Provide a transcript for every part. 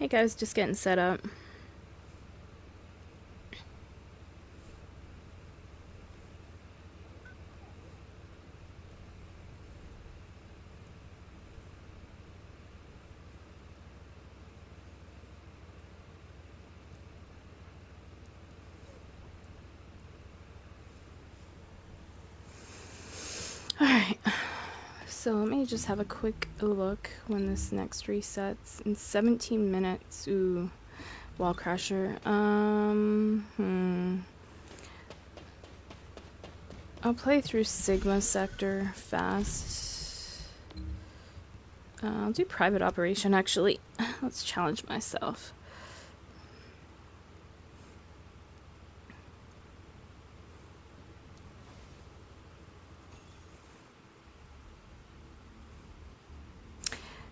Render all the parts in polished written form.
Hey guys, just getting set up. Alright, so let me just have a quick look when this next resets. In 17 minutes, ooh, wall crasher. I'll play through Sigma Sector fast. I'll do private operation actually. Let's challenge myself.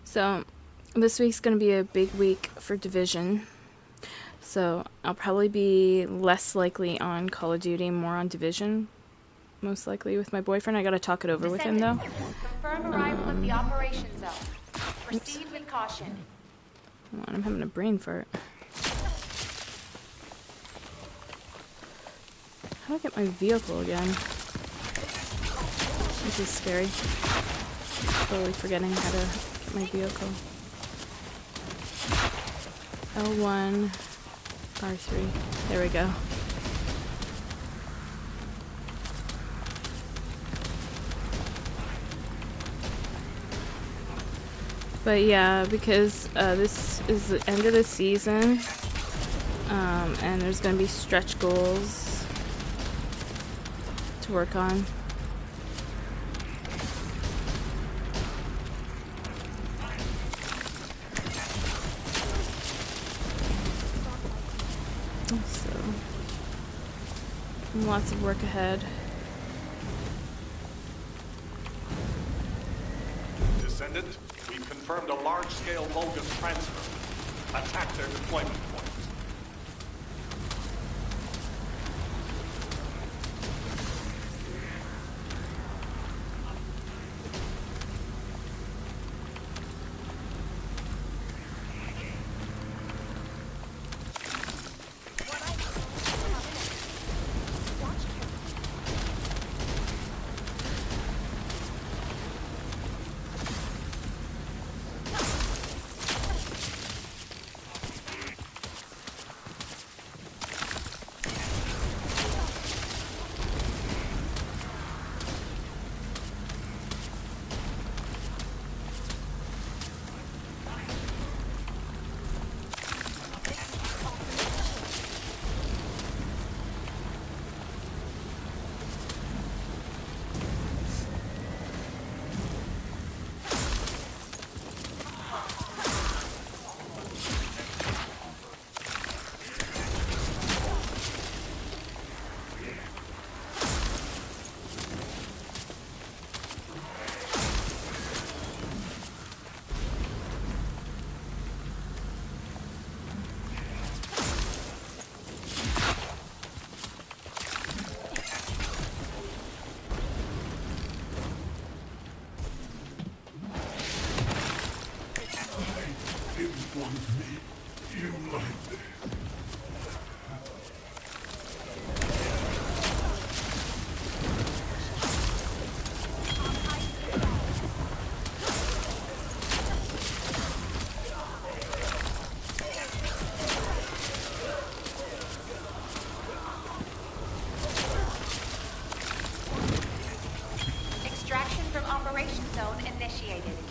So, this week's going to be a big week for Division. So, I'll probably be less likely on Call of Duty, more on Division. Most likely with my boyfriend. I gotta talk it over with him though. Confirm arrival at the operation zone. Proceed with caution. Hold on, I'm having a brain fart. How do I get my vehicle again? This is scary. Totally forgetting how to get my vehicle. L1, R3. There we go. But yeah, because this is the end of the season, and there's going to be stretch goals to work on. So, lots of work ahead. Descendant, we've confirmed a large-scale bogus transfer. Attack their deployment points.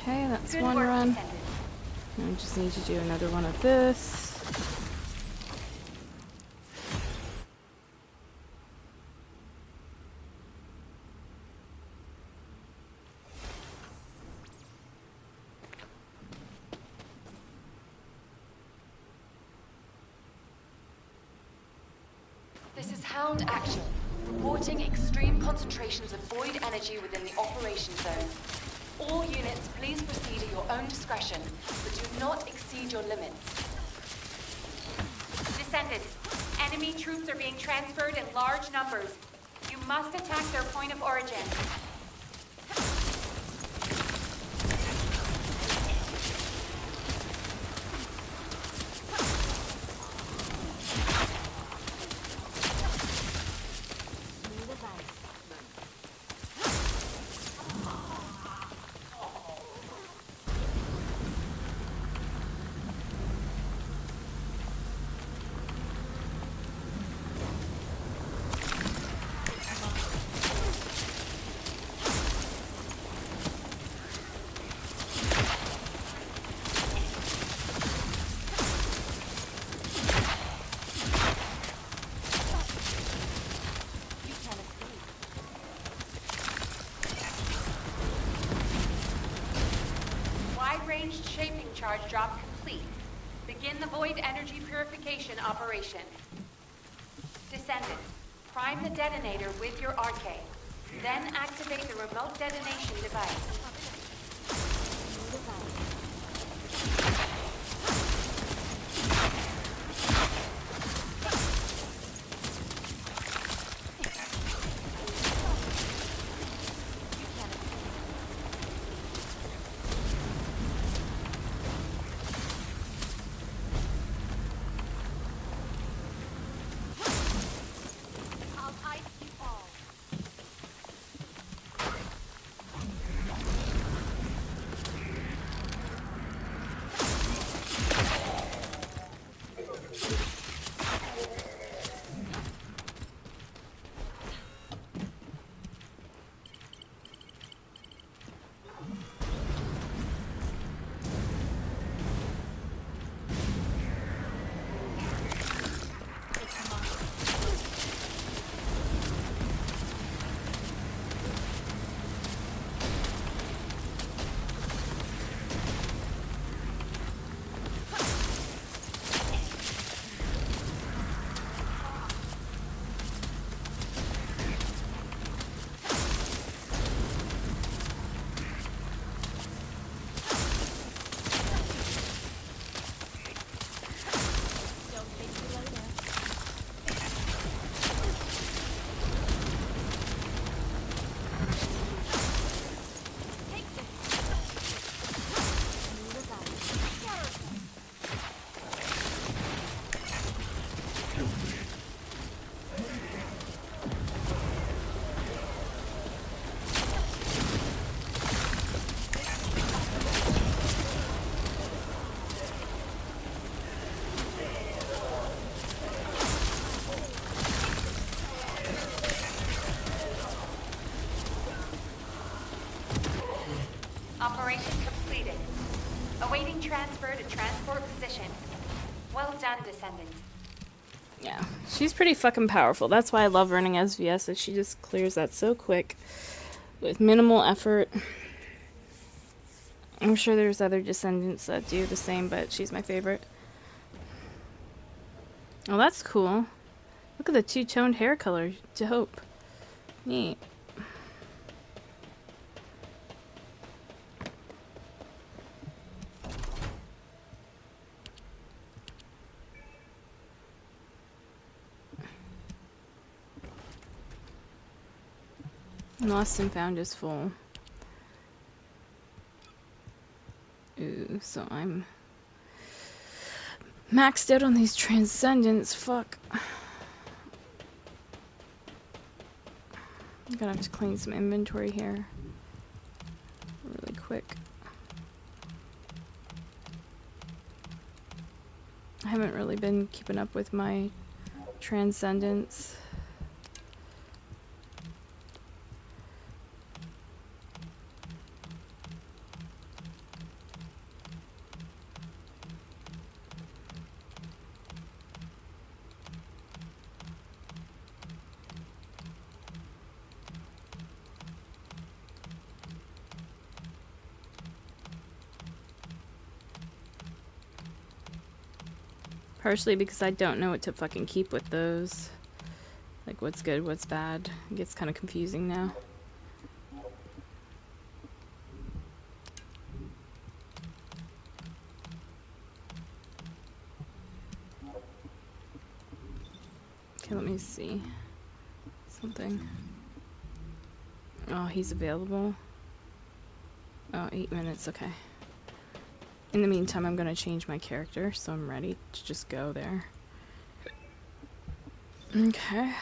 Okay, that's one run. I just need to do another one of this. This is Hound Action, reporting extreme concentrations of void energy within the operation zone. All units, please proceed at your own discretion, but do not exceed your limits. Descendant, enemy troops are being transferred in large numbers. You must attack their point of origin. charge drop complete. Begin the void energy purification operation. Descendant, prime the detonator with your arcade. Then activate the remote detonation device. Operation completed. Awaiting transfer to transport position. Well done, Descendant. Yeah, she's pretty fucking powerful. That's why I love running SVS, is she just clears that so quick with minimal effort. I'm sure there's other Descendants that do the same, but she's my favorite. Oh, that's cool. Look at the two-toned hair color. Dope. Neat. Lost and found is full. Ooh, so I'm maxed out on these Transcendents. Fuck. I'm gonna have to clean some inventory here really quick. I haven't really been keeping up with my Transcendents. Partially because I don't know what to fucking keep with those. Like, what's good, what's bad. It gets kind of confusing now. Okay, let me see. Something. Oh, he's available. Oh, 8 minutes, okay. In the meantime, I'm gonna change my character, so I'm ready to just go there. Okay.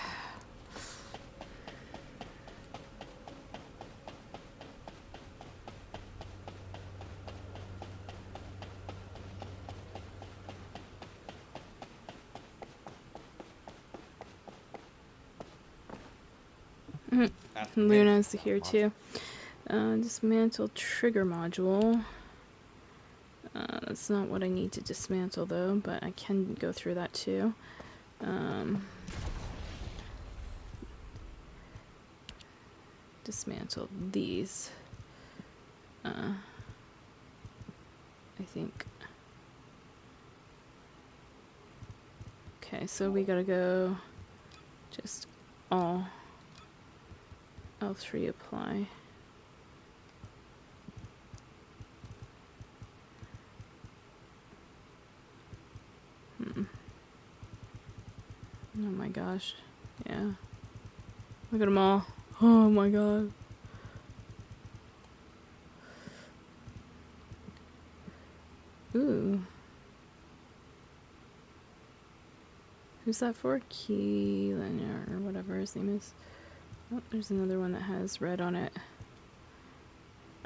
Luna's here too. Dismantle trigger module. That's not what I need to dismantle though, but I can go through that too. Dismantle these. I think. Okay, so we gotta go just all L3 apply. Oh my gosh. Yeah. Look at them all. Oh my god. Ooh. Who's that for? Keelan or whatever his name is. Oh, there's another one that has red on it.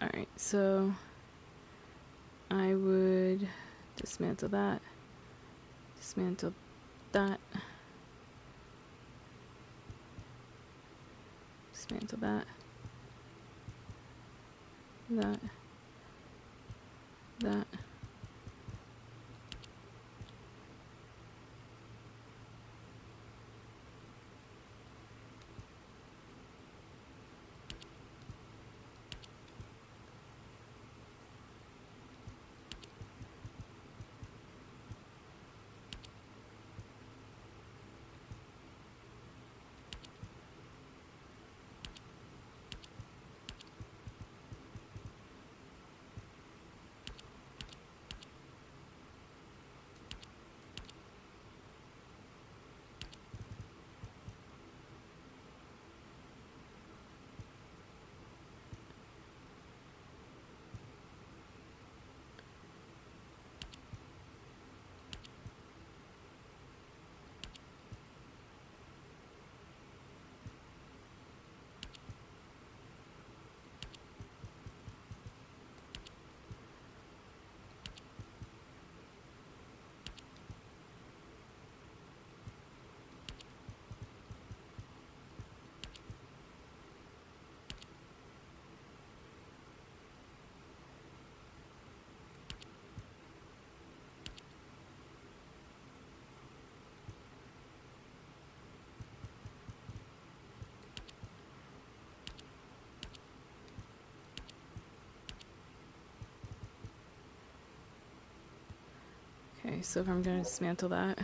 Alright, so I would dismantle that. Dismantle that. Dismantle that. That. That. Okay, so if I'm going to dismantle that.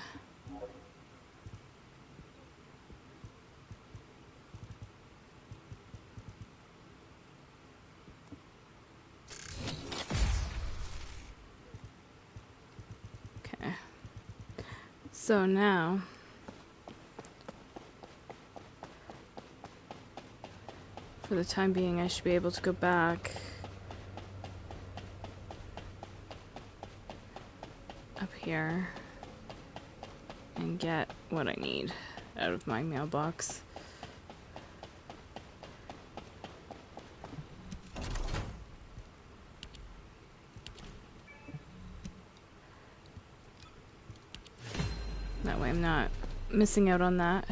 Okay. So now for the time being I should be able to go back up here and get what I need out of my mailbox. That way I'm not missing out on that.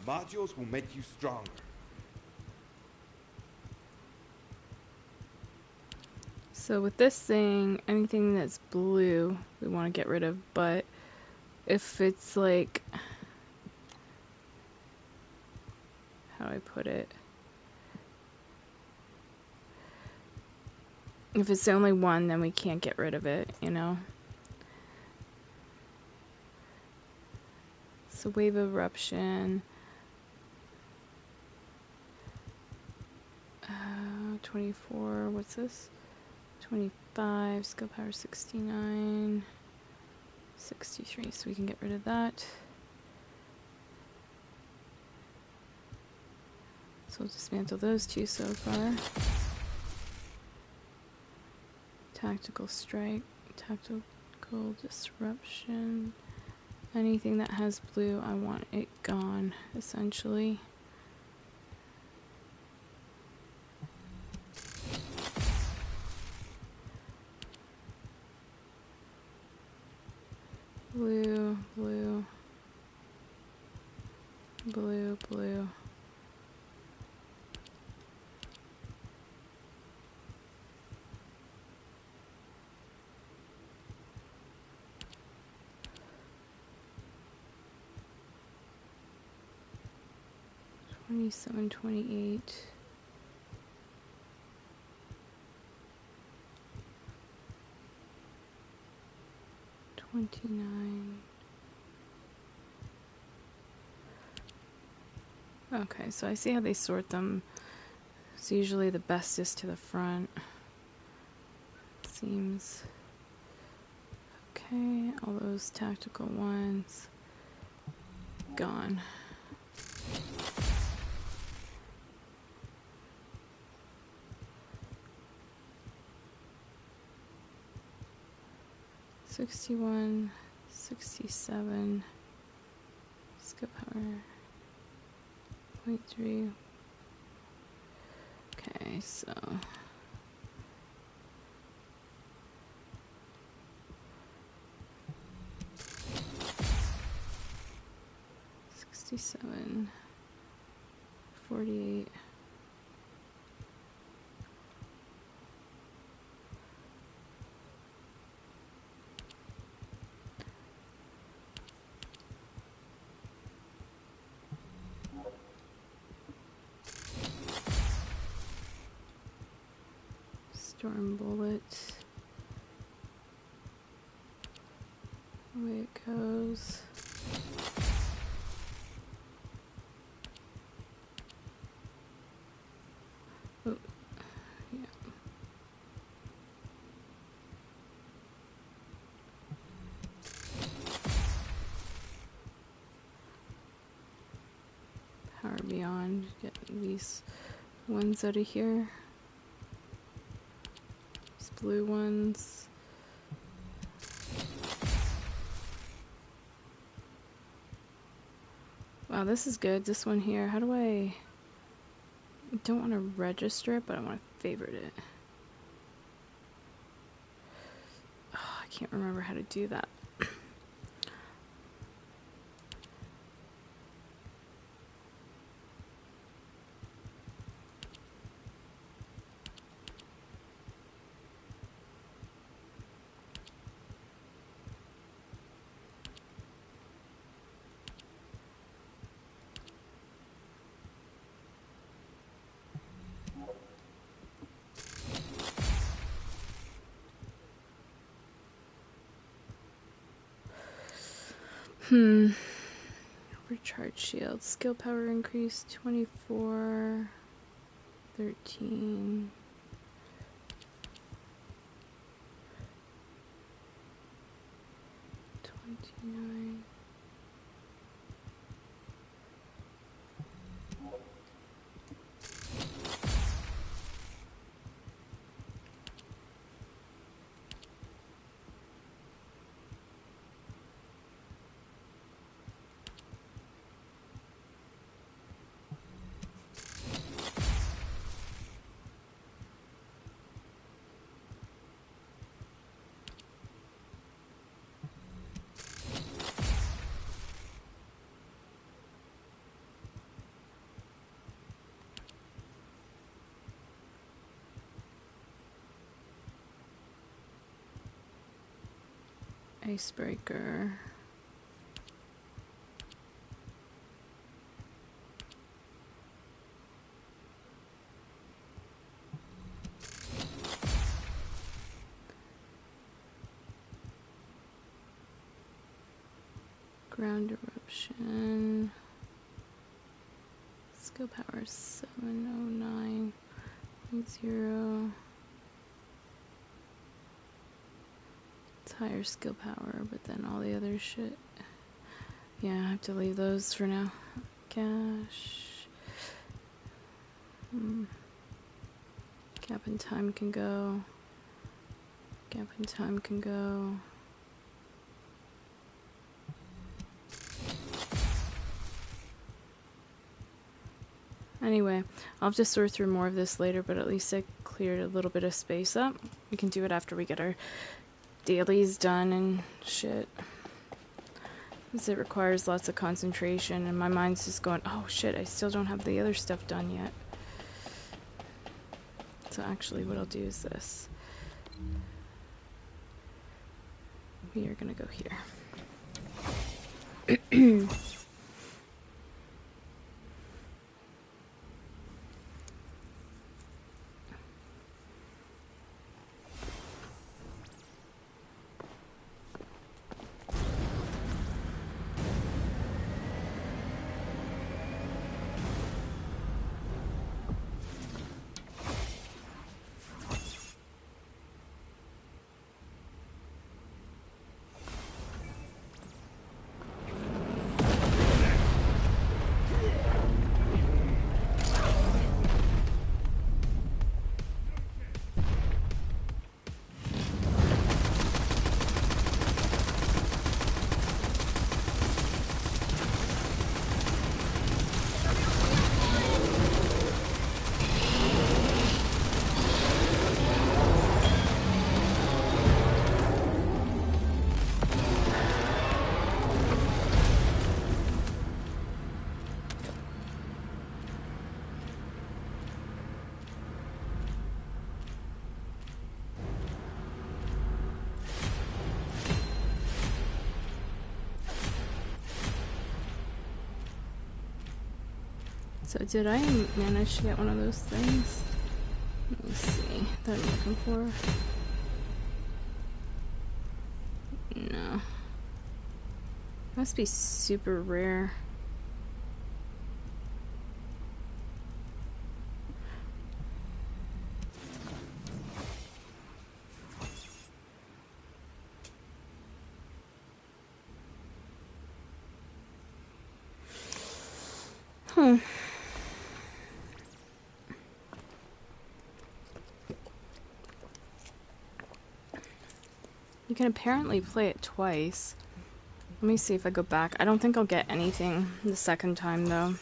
Modules will make you stronger. So with this thing, anything that's blue we want to get rid of, but if it's like, how do I put it? If it's the only one, then we can't get rid of it, you know? So wave of eruption. 24, what's this? 25, skill power 69, 63, so we can get rid of that. So we'll dismantle those two so far. Tactical strike, tactical disruption. Anything that has blue, I want it gone, essentially. Blue, blue, blue, blue. 27, 28. 29. Okay, so I see how they sort them. It's usually the bestest to the front. Seems okay. All those tactical ones gone. $61, $67. Skill power. 0.3. Okay, so 67, 48. Storm bullet. Away it goes. Oh, yeah. Power beyond. Get these ones out of here. These blue ones. Wow, this is good. This one here. How do I don't want to register it, but I want to favorite it. Oh, I can't remember how to do that. Recharge shield. Skill power increase 24, 13. 29. Icebreaker. Ground eruption. Skill power 709.0. It's higher skill power, but then all the other shit. Yeah, I have to leave those for now. Cash. Gap in time can go. Gap in time can go. Anyway, I'll have to sort through more of this later, but at least I cleared a little bit of space up. We can do it after we get our dailies done and shit. Because it requires lots of concentration, and my mind's just going, oh shit, I still don't have the other stuff done yet. So actually what I'll do is this. We are gonna go here. So did I manage to get one of those things? Let me see. That I'm looking for. No. Must be super rare. Hmm. You can apparently play it twice. Let me see if I go back. I don't think I'll get anything the second time, though.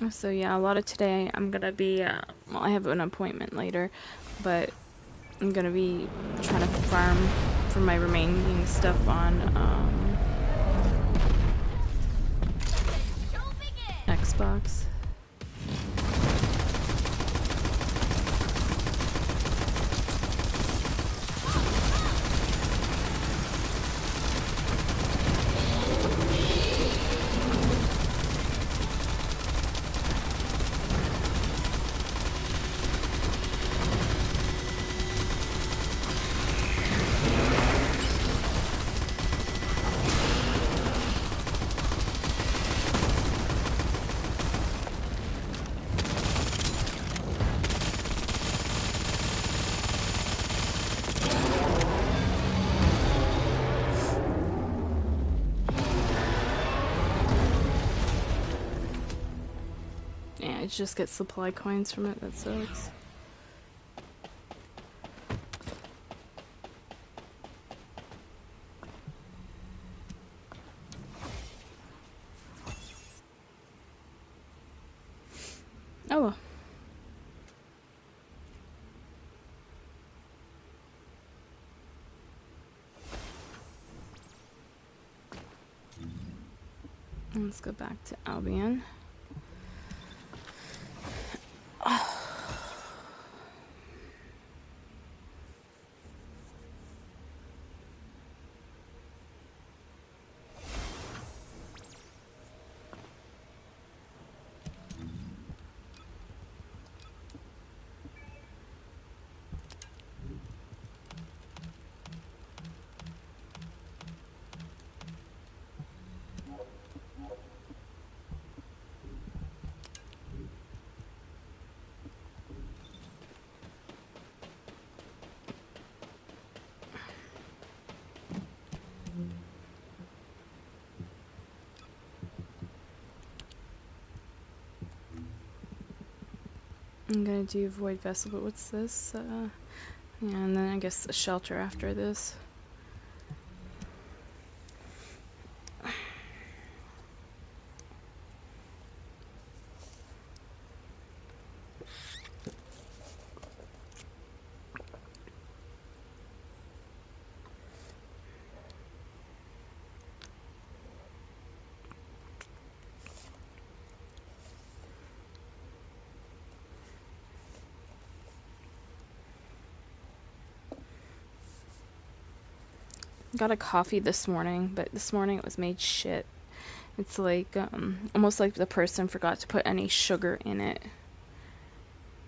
So yeah, a lot of today I'm gonna be, well, I have an appointment later, but I'm gonna be trying to farm for my remaining stuff on, Xbox. Yeah, I just get supply coins from it, that sucks. Oh well. Let's go back to Albion. I'm gonna do Void Vessel, but what's this? Yeah, and then I guess the shelter after this. Got a coffee this morning, but this morning it was made shit. It's like, almost like the person forgot to put any sugar in it.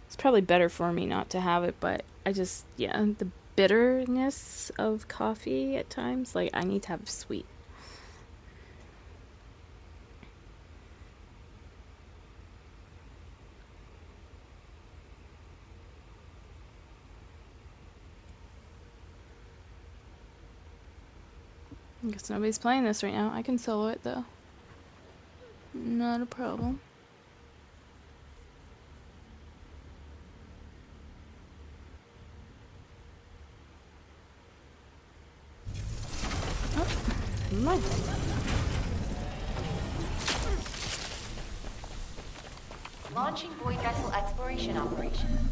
It's probably better for me not to have it, but I just, yeah, the bitterness of coffee at times, like, I need to have sweet. I guess nobody's playing this right now. I can solo it, though. Not a problem. Never mind. Launching void vessel exploration operation.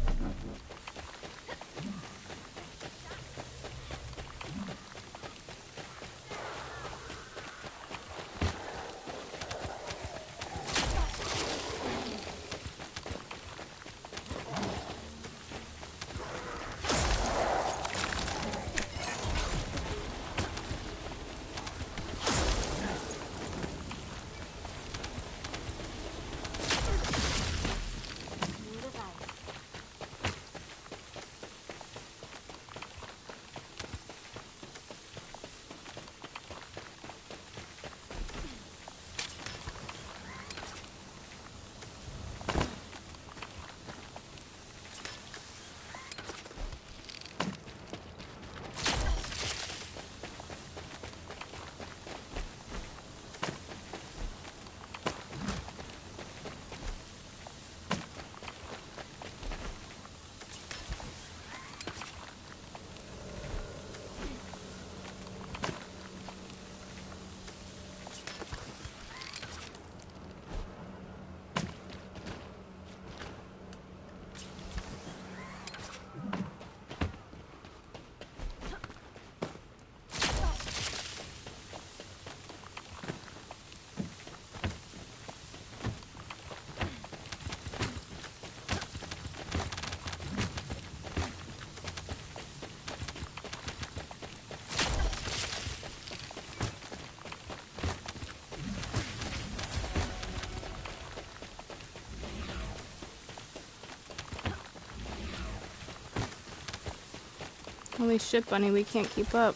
Holy shit, Bunny, we can't keep up.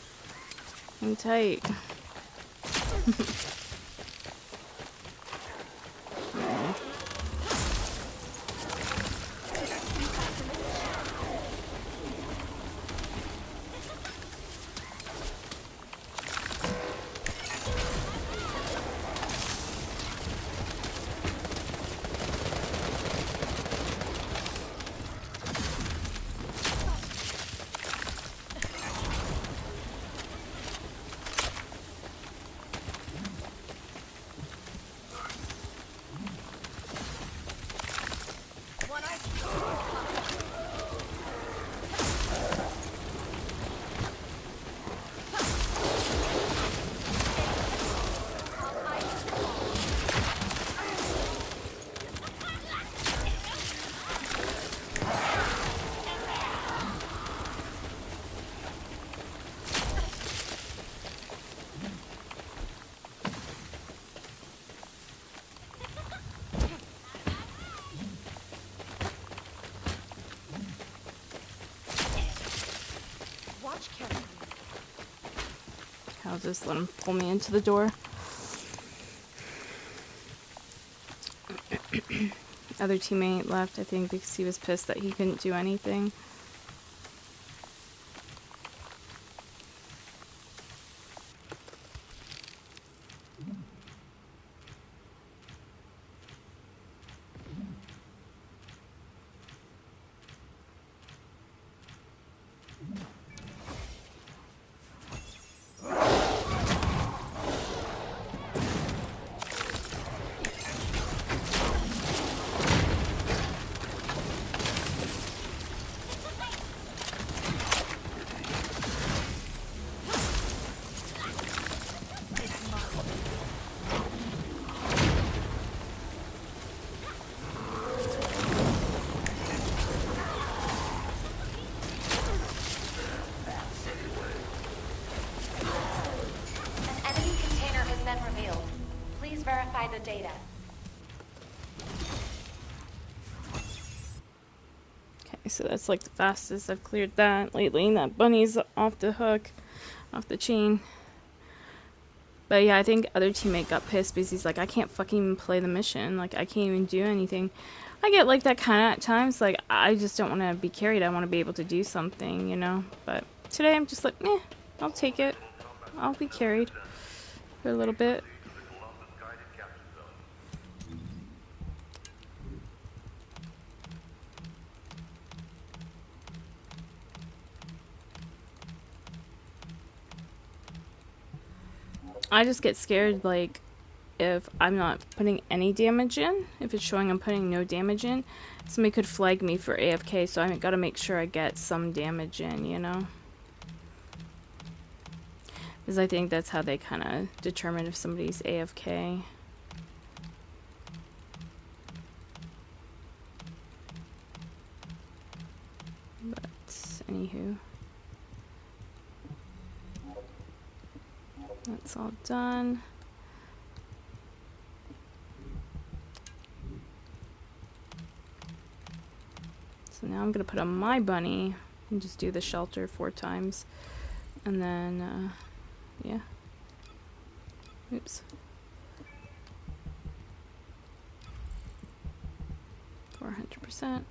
Hang tight. I'll just let him pull me into the door. Other teammate left, I think, because he was pissed that he couldn't do anything. Verify the data. Okay, so that's like the fastest I've cleared that lately. And that bunny's off the hook, off the chain. But yeah, I think other teammate got pissed because he's like, I can't fucking even play the mission. Like, I can't even do anything. I get like that kind of at times. Like, I just don't want to be carried. I want to be able to do something, you know? But today I'm just like, meh, I'll take it. I'll be carried for a little bit. I just get scared, like, if I'm not putting any damage in, if it's showing I'm putting no damage in, somebody could flag me for AFK, so I gotta make sure I get some damage in, you know? Because I think that's how they kind of determine if somebody's AFK. But, anywho. That's all done. So now I'm gonna put on my bunny and just do the shelter 4 times. And then, yeah. Oops. 400%.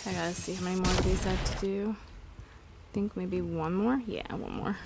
I gotta see how many more of these I have to do. I think maybe one more? Yeah, one more.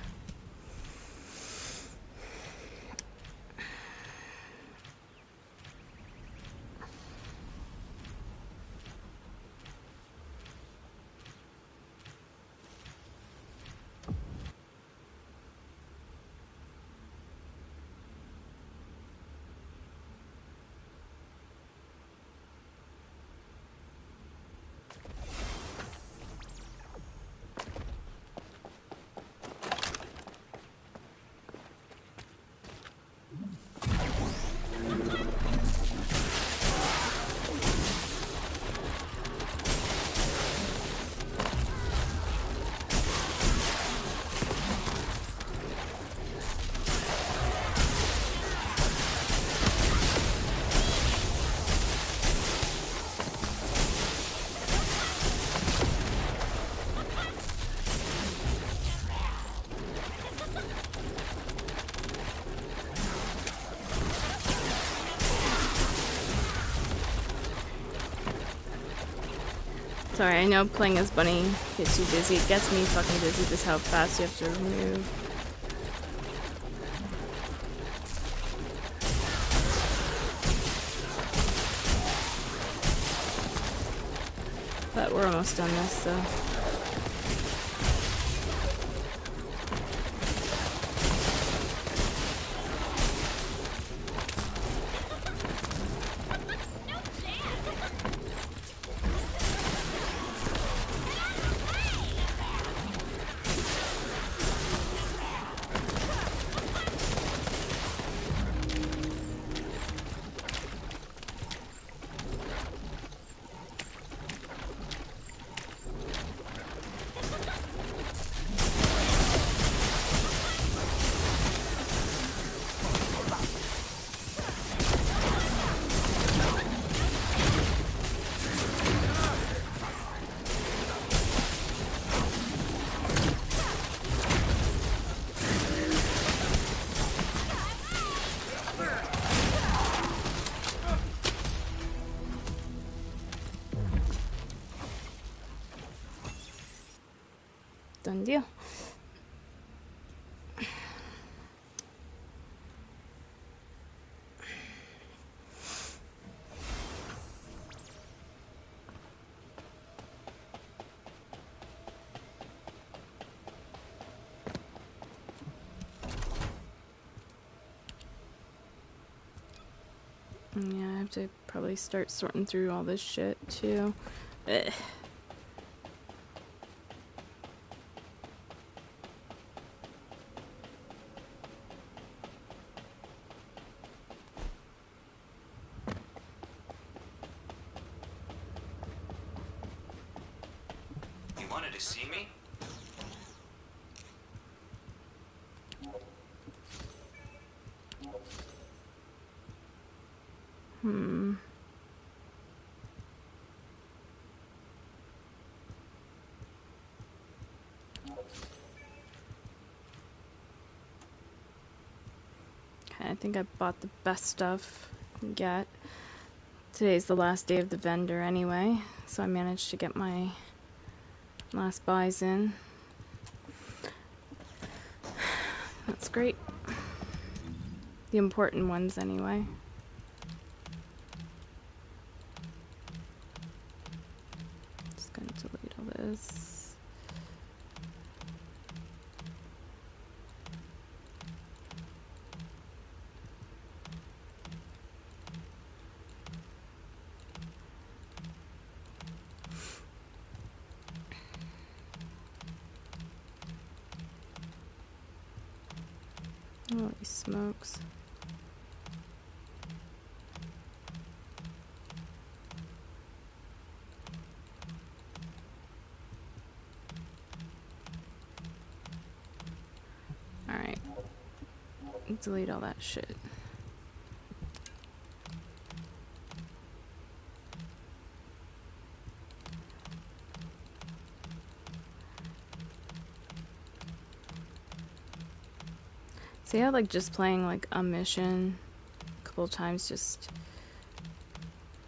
Sorry, I know playing as Bunny gets you busy. It gets me fucking busy just how fast you have to move. But we're almost done this, so. Done deal. Yeah, I have to probably start sorting through all this shit too. Ugh. to see me? Okay, I think I bought the best stuff I can get. Today's the last day of the vendor anyway, so I managed to get my last buys in. That's great. The important ones anyway. Just gonna delete all this. Holy smokes. Alright. Delete all that shit. See how like just playing like a mission a couple times just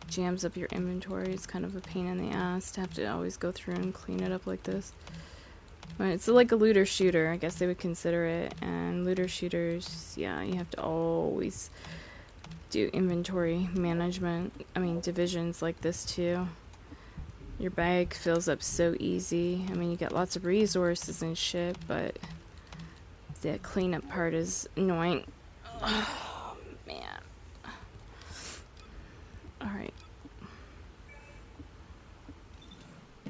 jams up your inventory? It's kind of a pain in the ass to have to always go through and clean it up like this. But it's like a looter shooter, I guess they would consider it. And looter shooters, yeah, you have to always do inventory management. I mean, divisions like this too. Your bag fills up so easy. I mean, you get lots of resources and shit, but the cleanup part is annoying. Oh, man. Alright.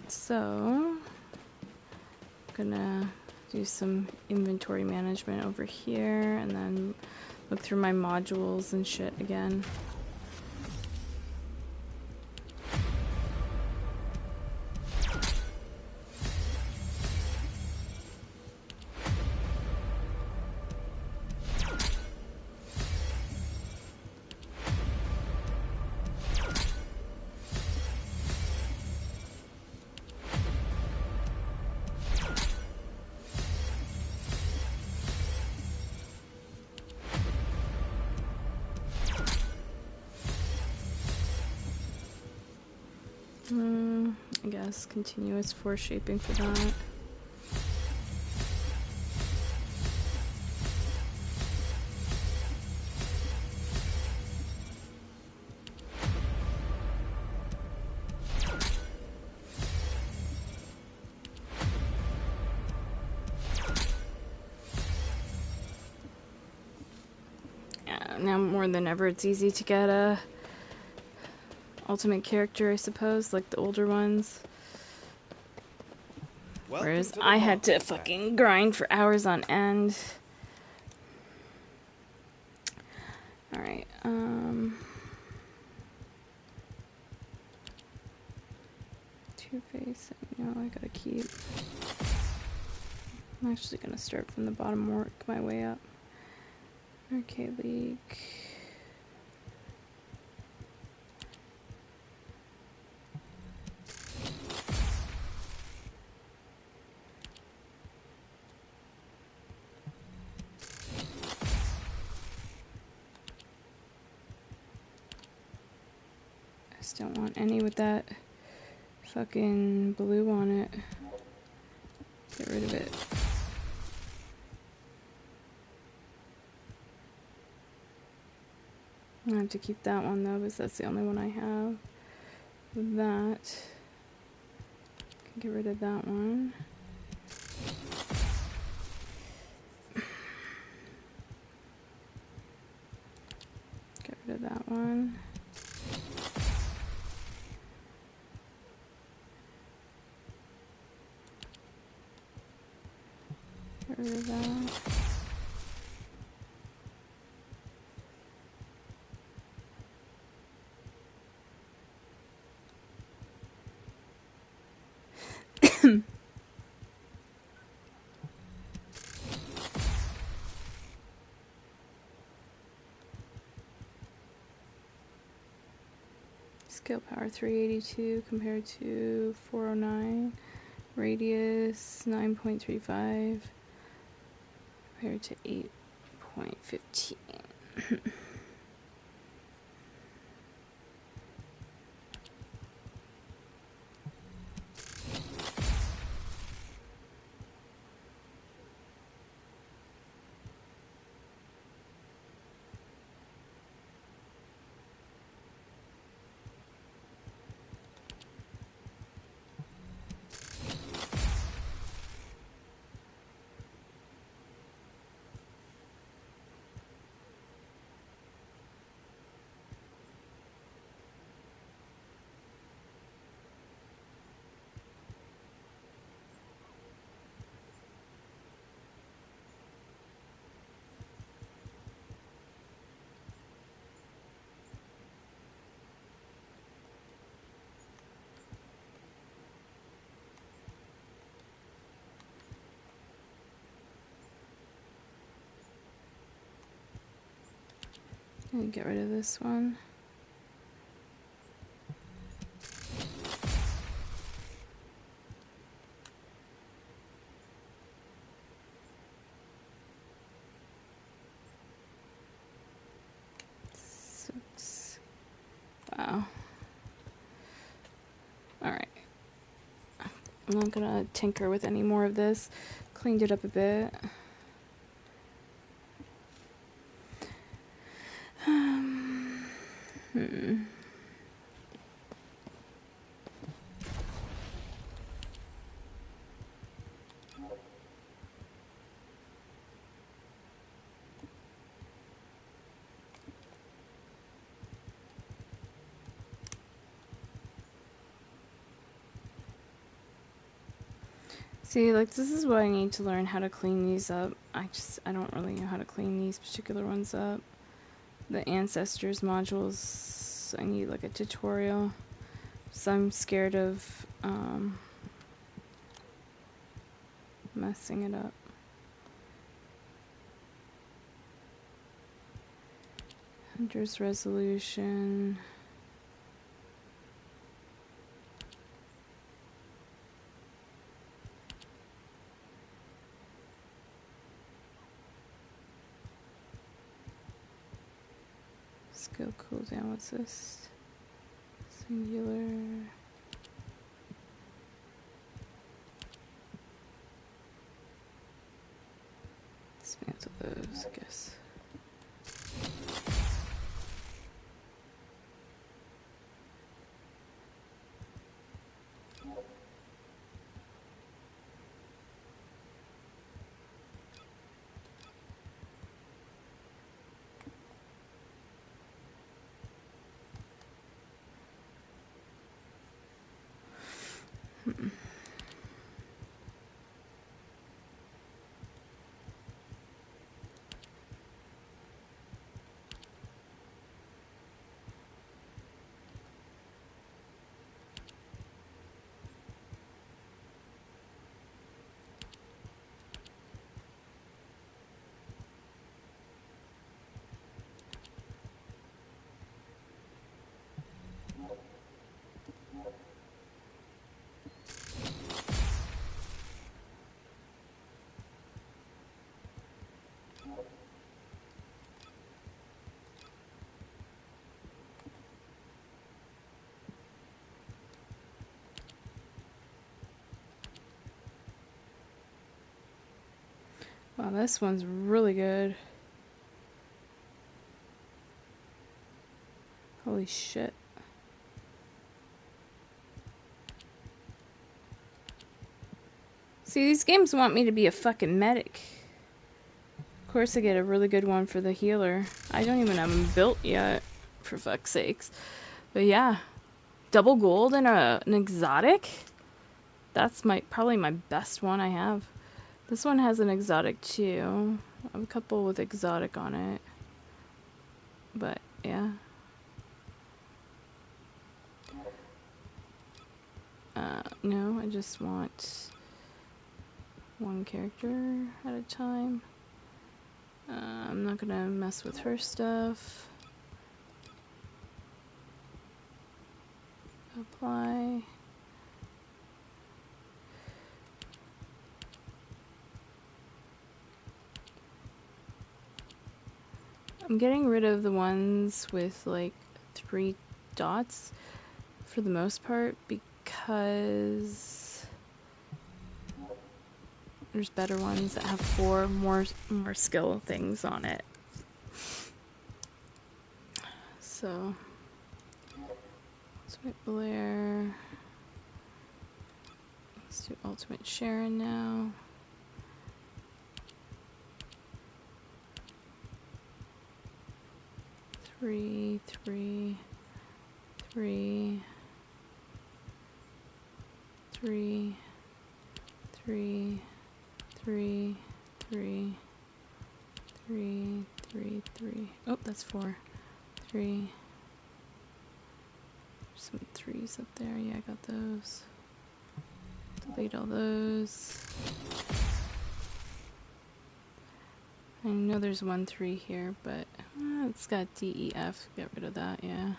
So, gonna do some inventory management over here and then look through my modules and shit again. I guess continuous foreshaping for that. Now more than ever, it's easy to get a ultimate character, I suppose, like the older ones. Whereas I had to fucking grind for hours on end. Alright, Two-Face, no, I gotta keep. I'm actually gonna start from the bottom, work my way up. Arcade League. I just don't want any with that fucking blue on it. Get rid of it. I have to keep that one though, because that's the only one I have. With that, can get rid of that one. Get rid of that one. Get rid of that. Scale power 382 compared to 409. Radius 9.35 compared to 8.15. And get rid of this one. Wow. Alright. I'm not gonna tinker with any more of this. Cleaned it up a bit. Hmm. See, like, this is what I need to learn how to clean these up. I don't really know how to clean these particular ones up. The Ancestors modules, I need, like, a tutorial. So I'm scared of, messing it up. Hunter's Resolution. Skill cooldown, what's this? Singular. Dismantle those, I guess. Wow, this one's really good. Holy shit. See, these games want me to be a fucking medic. Of course I get a really good one for the healer. I don't even have them built yet, for fuck's sakes. But yeah, double gold and an exotic? That's probably my best one I have. This one has an exotic too. I have a couple with exotic on it. But yeah. No, I just want one character at a time. I'm not gonna mess with her stuff. Apply. I'm getting rid of the ones with like 3 dots for the most part because there's better ones that have 4 more skill things on it. So ultimate Blair. Let's do ultimate Sharon now. Three, 3, 3, 3, 3, 3, 3, 3, 3, 3. Oh, that's 4. 3. Some 3s up there. Yeah, I got those. Delete all those. I know there's 1 3 here, but it's got D, E, F. Get rid of that, yeah.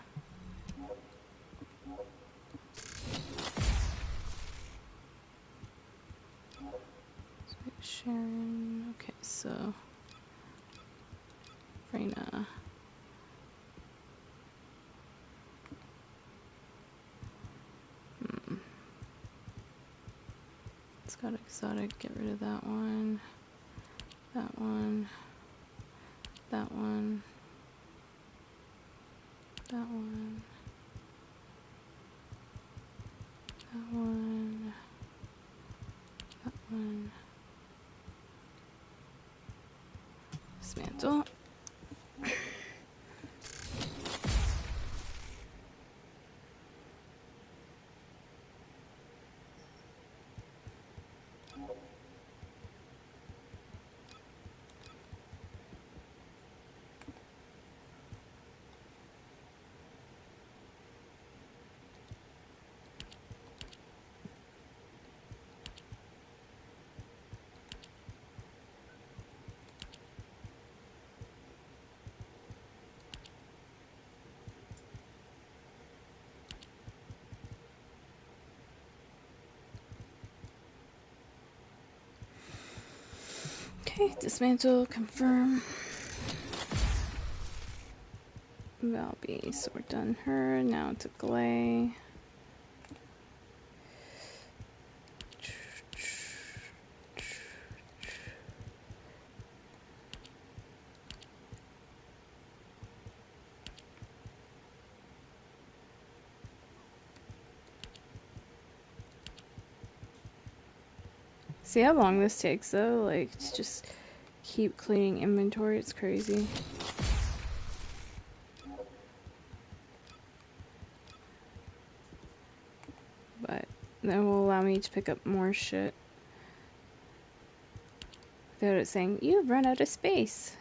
Sharon. Okay, so Freyna. It's got exotic. Get rid of that one. That one. That one. That one. That one. That one. Dismantle. Okay, dismantle, confirm. Valby, so we're done her. Now to Glay. See how long this takes though? Like, to just keep cleaning inventory, it's crazy. But that will allow me to pick up more shit without it saying, you've run out of space.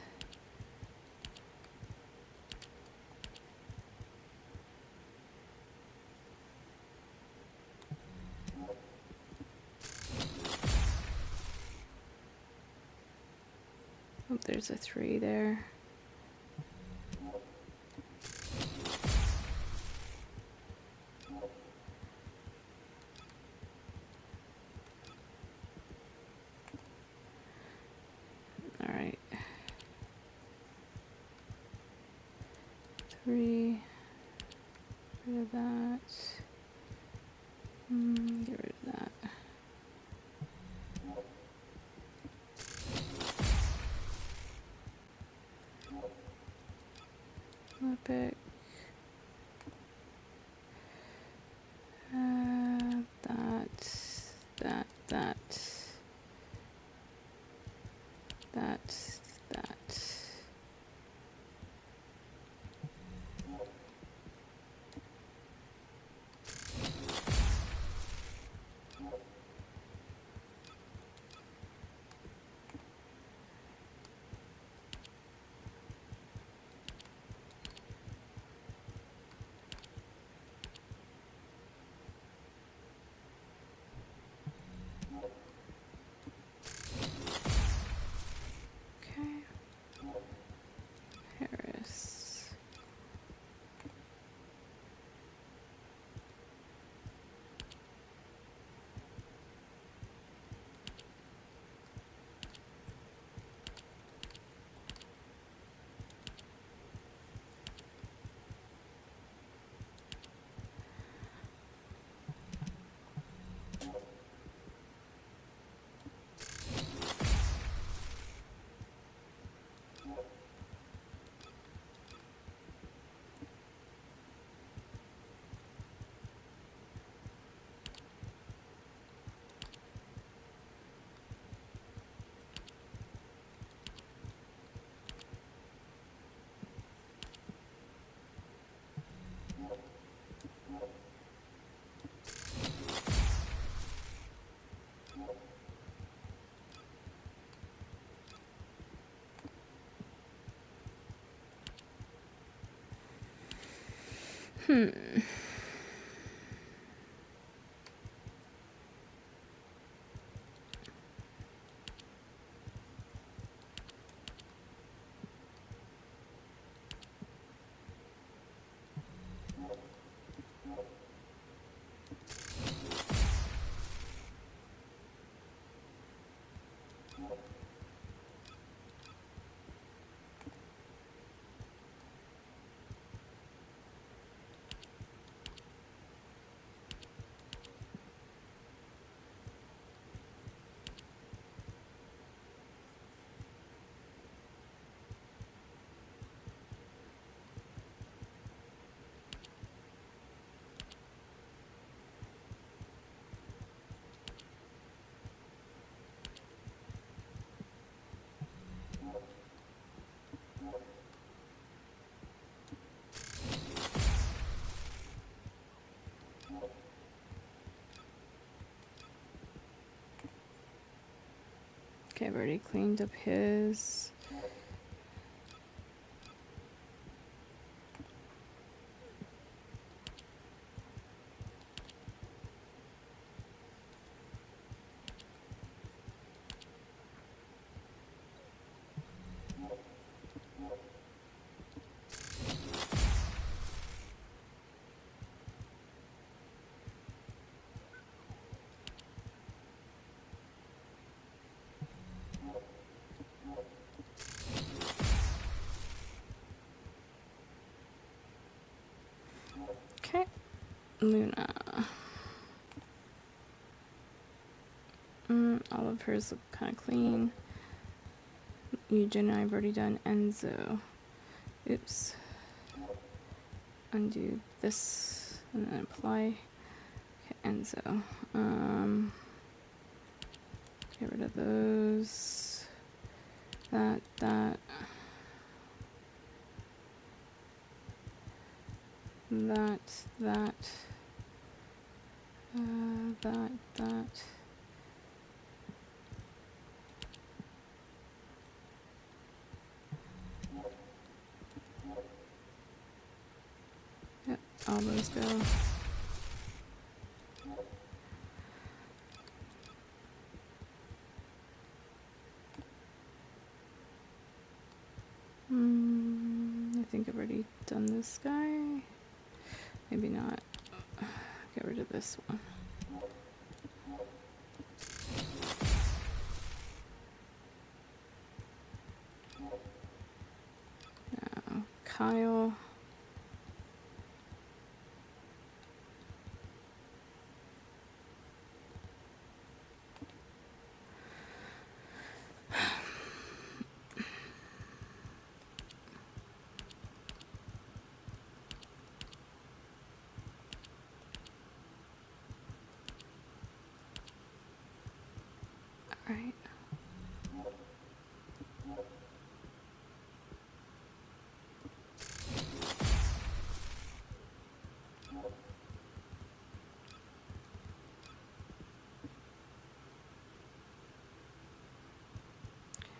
Oh, there's a 3 there. Alright. 3. Get rid of that. Get rid of that. Epic. That, that. Okay, I've already cleaned up his. Okay, Luna. All of hers look kind of clean. Eugen, I've already done. Enzo. Oops. Undo this and then apply. Okay, Enzo. Get rid of those. That. That, that. That. Yep, all those go. I think I've already done this guy. Maybe not. Get rid of this one. Now, Kyle. Alright.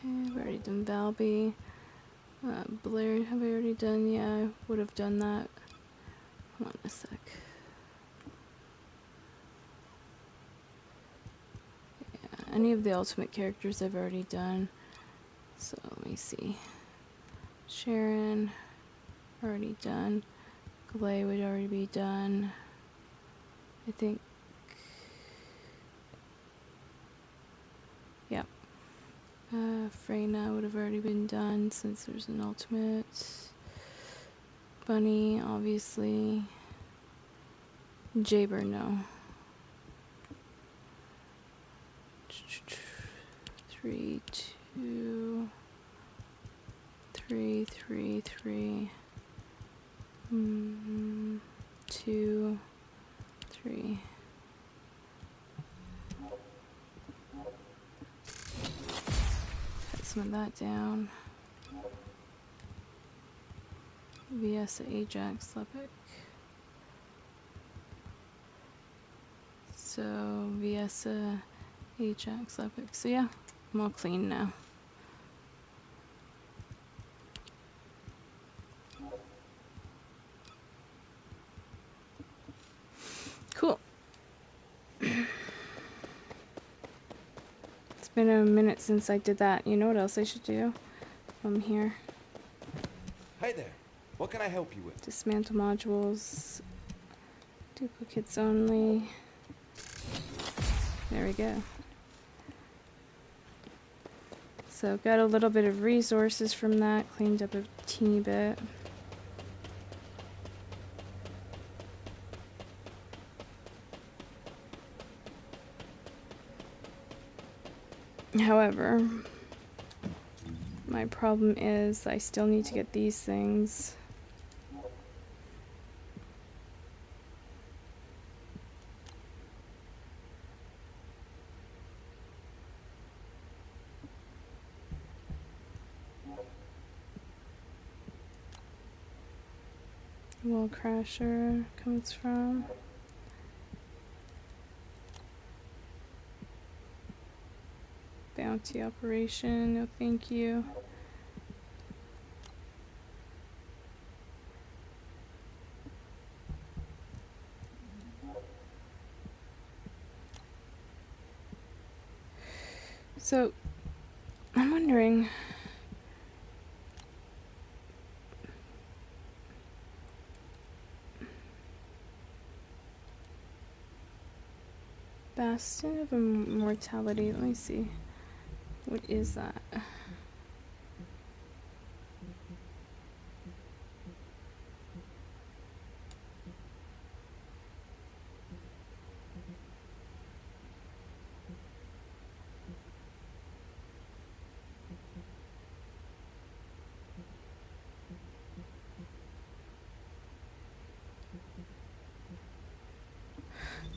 Okay, I've already done Valby. Blair, have I already done? Yeah, I would have done that. Hold on a sec. Yeah, any of the ultimate characters I've already done. So let me see. Sharon, already done. Glay would already be done. I think. Yep. Freyna would have already been done since there's an ultimate. Bunny, obviously. Jaber, no. 3, 2, 3, 3, 3. 2, 3. Cut some of that down. VS Ajax Lepic. So VS Ajax Lepic. So yeah, I'm all clean now. Been a minute since I did that. You know what else I should do? I'm here. Hey there. What can I help you with? Dismantle modules. Duplicates only. There we go. So got a little bit of resources from that. Cleaned up a teeny bit. However, my problem is I still need to get these things. Wall crasher comes from. Bounty operation, no thank you. So, I'm wondering, Bastion of Immortality, let me see. What is that?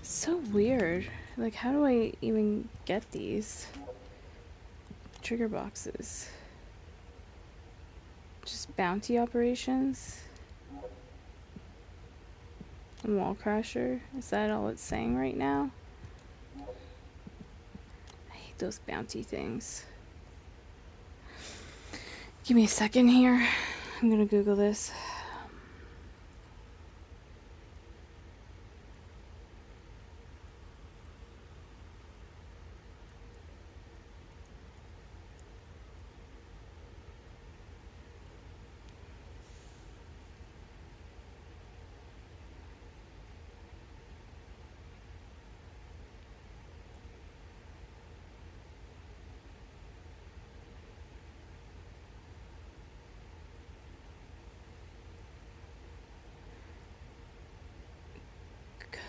So weird. Like, how do I even get these trigger boxes? Just bounty operations? And wall crasher? Is that all it's saying right now? I hate those bounty things. Give me a second here. I'm gonna Google this.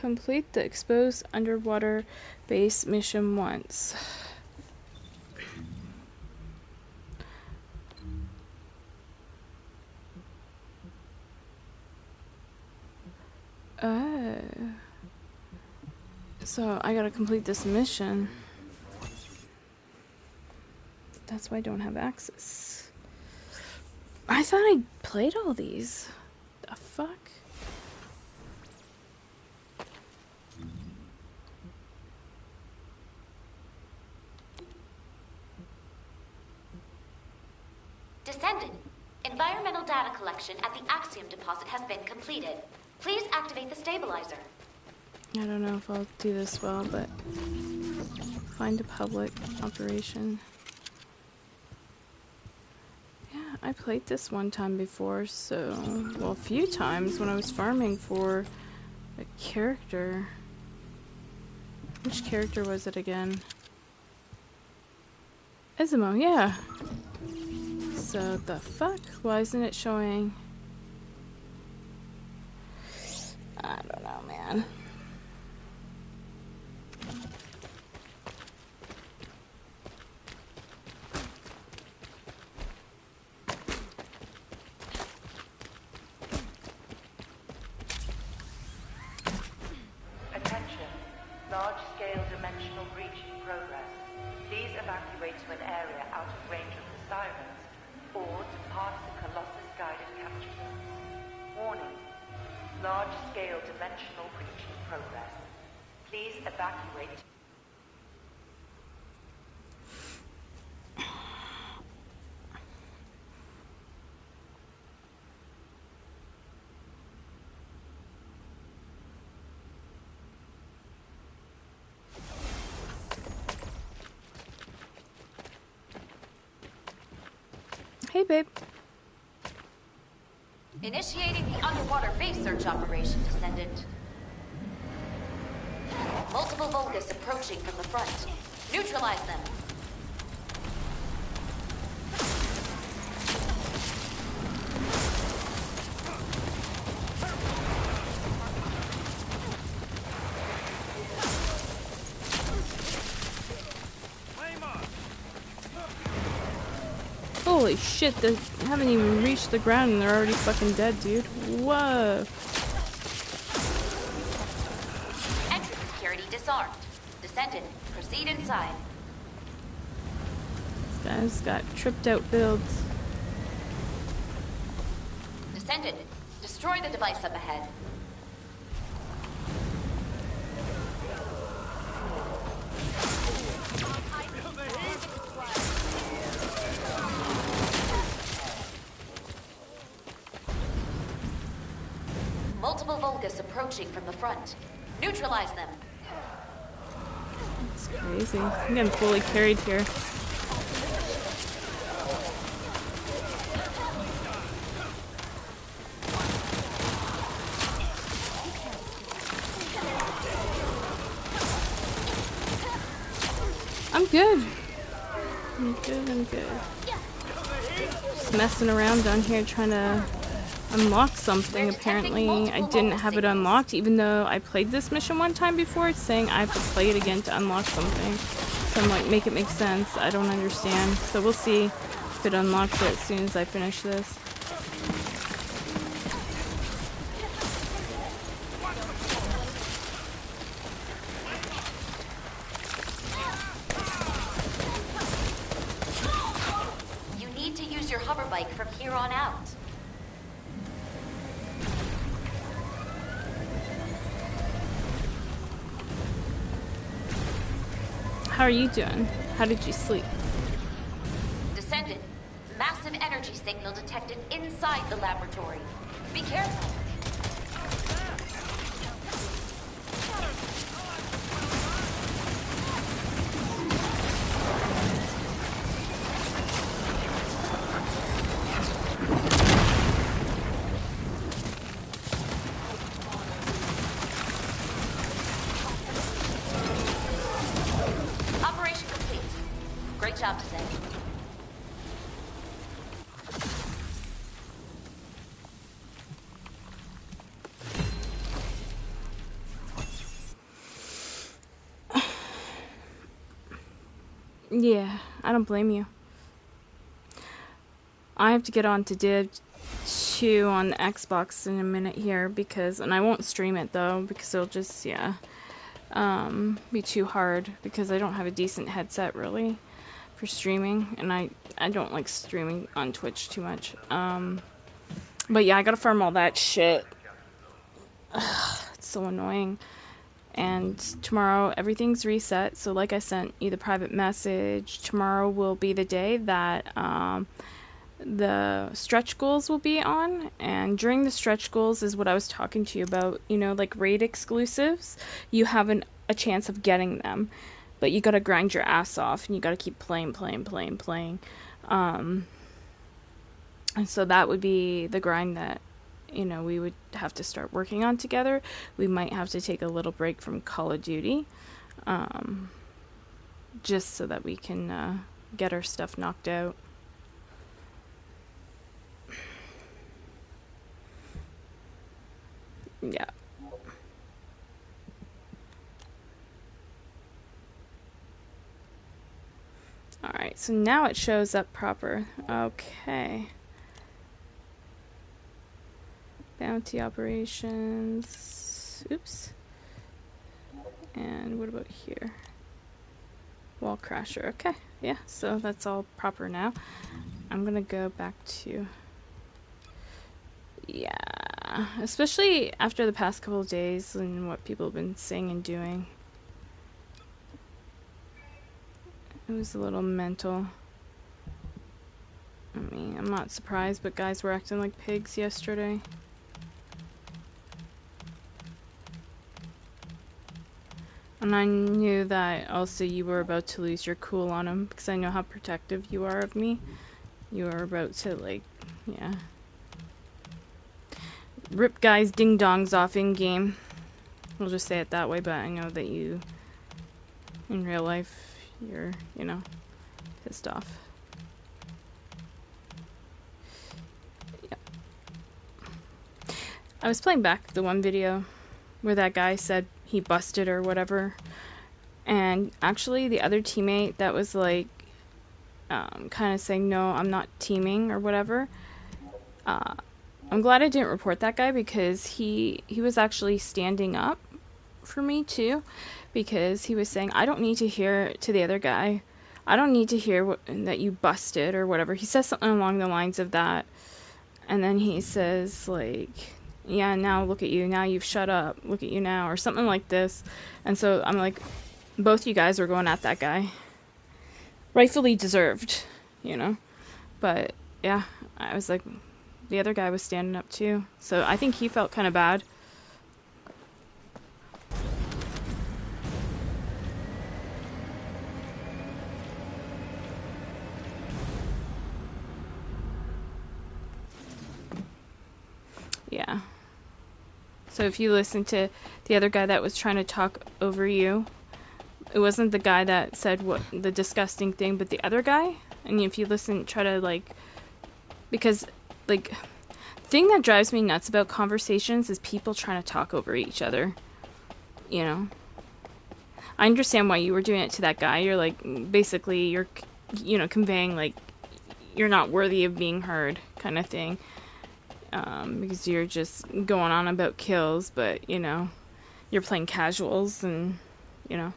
Complete the exposed underwater base mission once. Oh. So I gotta complete this mission. That's why I don't have access. I thought I played all these. The fuck? Descendant, environmental data collection at the Axiom deposit has been completed. Please activate the stabilizer. I don't know if I'll do this well, but find a public operation. Yeah, I played this one time before, so, well, a few times when I was farming for a character. Which character was it again? Ismo, yeah. So, the fuck? Why isn't it showing? I don't know, man. Attention. Large-scale dimensional breach in progress. Please evacuate to an area out of range of the sirens or depart the Colossus guided capture zones. Warning. Large-scale dimensional breach in progress. Please evacuate. Hey, babe. Initiating the underwater base search operation, Descendant. Multiple Vulgus approaching from the front. Neutralize them. Holy shit, they haven't even reached the ground and they're already fucking dead, dude. Whoa. Entrance security disarmed. Descendant, proceed inside. These guys got tripped out builds. Descendant, destroy the device up ahead. Multiple Vulgus approaching from the front. Neutralize them. It's crazy. I'm getting fully carried here. I'm good. I'm good. Just messing around down here trying to unlock something. Apparently I didn't have it unlocked, even though I played this mission one time before. It's saying I have to play it again to unlock something. So I'm like, make it make sense. I don't understand. So we'll see if it unlocks it as soon as I finish this. You need to use your hover bike from here on out. How are you doing? How did you sleep? Descendant, massive energy signal detected inside the laboratory. Be careful. Operation complete. Great job, Descendant. Yeah, I don't blame you. I have to get on to Div 2 on the Xbox in a minute here because, and I won't stream it though because it'll just, yeah, be too hard because I don't have a decent headset really for streaming, and I don't like streaming on Twitch too much. But yeah, I gotta farm all that shit. Ugh, it's so annoying. And tomorrow everything's reset, so like I sent you the private message, tomorrow will be the day that the stretch goals will be on, and during the stretch goals is what I was talking to you about, you know, like raid exclusives. You have a chance of getting them, but you gotta grind your ass off and you gotta keep playing. And so that would be the grind that, you know, we would have to start working on together. We might have to take a little break from Call of Duty, just so that we can get our stuff knocked out. Yeah. Alright, so now it shows up proper. Okay. Bounty operations. Oops. And what about here? Wall crasher. Okay, yeah, so that's all proper now. I'm gonna go back to... Yeah, especially after the past couple of days and what people have been saying and doing. It was a little mental. I mean, I'm not surprised, but guys were acting like pigs yesterday. And I knew that also you were about to lose your cool on him, because I know how protective you are of me. you are about to, like, yeah, rip guys' ding-dongs off in-game. We'll just say it that way, but I know that you, in real life, you're, you know, pissed off. Yep. I was playing back the one video where that guy said he busted or whatever, and actually the other teammate that was like kind of saying no, I'm not teaming or whatever, I'm glad I didn't report that guy, because he was actually standing up for me too, because he was saying, I don't need to hear to the other guy, I don't need to hear that you busted or whatever. He says something along the lines of that, and then he says like, yeah, now look at you, now you've shut up, look at you now, or something like this. And so I'm like, both you guys were going at that guy, rightfully deserved, you know. But yeah, I was like, the other guy was standing up too, so I think he felt kind of bad. Yeah. So if you listen to the other guy that was trying to talk over you, it wasn't the guy that said what the disgusting thing, but the other guy. And if you listen, try to like, because like, the thing that drives me nuts about conversations is people trying to talk over each other. You know, I understand why you were doing it to that guy. You're like, basically, you're, you know, conveying like you're not worthy of being heard, kind of thing. Because you're just going on about kills, but, you know, you're playing casuals, and, you know.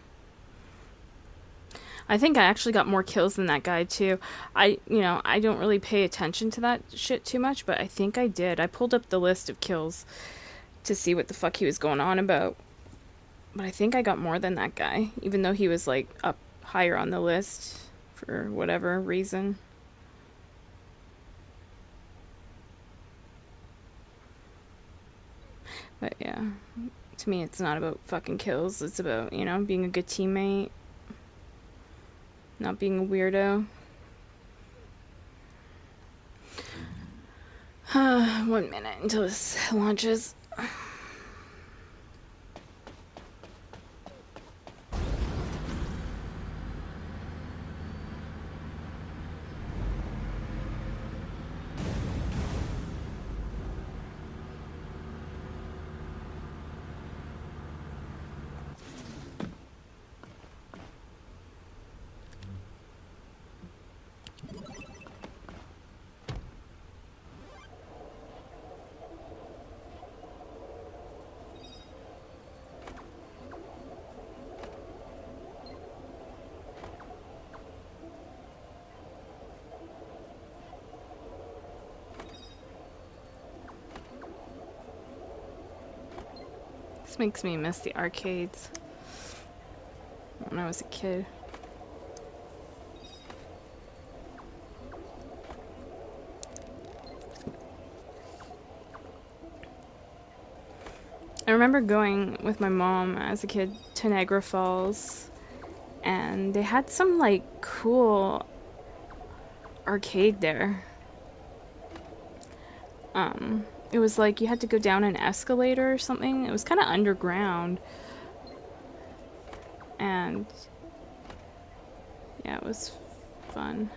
I think I actually got more kills than that guy, too. I don't really pay attention to that shit too much, but I think I did. I pulled up the list of kills to see what the fuck he was going on about. But I think I got more than that guy, even though he was, like, up higher on the list for whatever reason. But yeah, to me it's not about fucking kills, it's about, you know, being a good teammate, not being a weirdo. 1 minute until this launches. This makes me miss the arcades when I was a kid. I remember going with my mom as a kid to Niagara Falls, and they had some like cool arcade there. It was like you had to go down an escalator or something. It was kind of underground. And yeah, it was fun.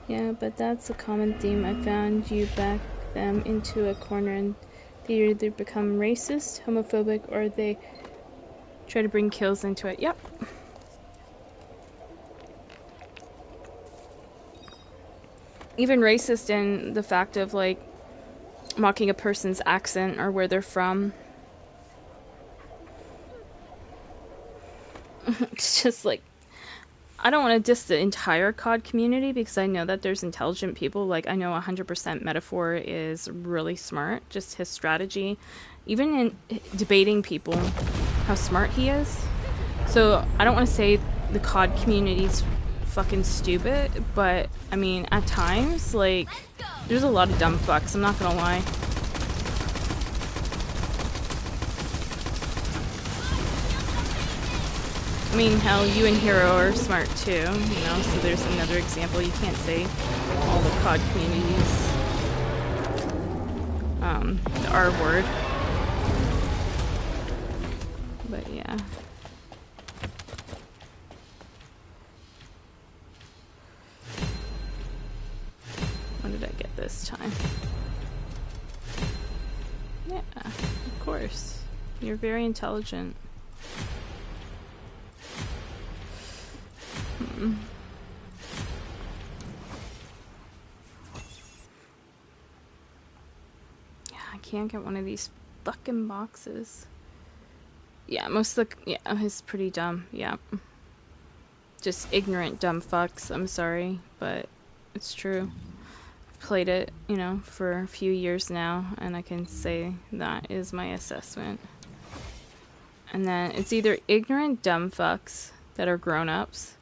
Yeah, but that's a common theme. I found you back them into a corner and they either become racist, homophobic, or they try to bring kills into it. Yep. Even racist in the fact of like mocking a person's accent or where they're from. It's just like, I don't want to diss the entire COD community because I know that there's intelligent people. Like, I know 100% Metaphor is really smart, just his strategy. Even in debating people, how smart he is. So, I don't want to say the COD community's fucking stupid, but, I mean, at times, like, there's a lot of dumb fucks, I'm not gonna lie. I mean, how you and Hero are smart too, you know, so there's another example. You can't say all the COD communities, the R word. But yeah. What did I get this time? Yeah, of course. You're very intelligent. Yeah, I can't get one of these fucking boxes. Yeah, most of the... Yeah, it's pretty dumb. Yeah. Just ignorant dumb fucks. I'm sorry, but it's true. I've played it, you know, for a few years now, and I can say that is my assessment. And then it's either ignorant dumb fucks that are grown-ups,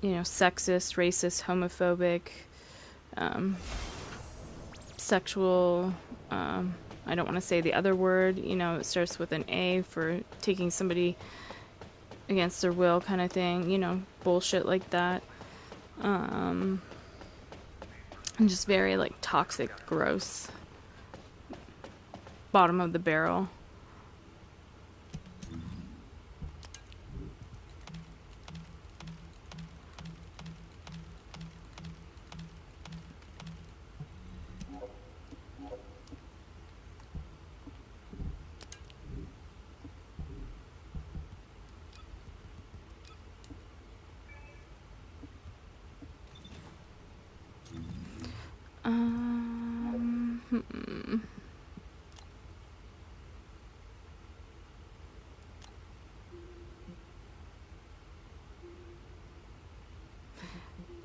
you know, sexist, racist, homophobic, sexual, I don't want to say the other word, you know, it starts with an A for taking somebody against their will kind of thing, you know, bullshit like that. And just very, like, toxic, gross. Bottom of the barrel.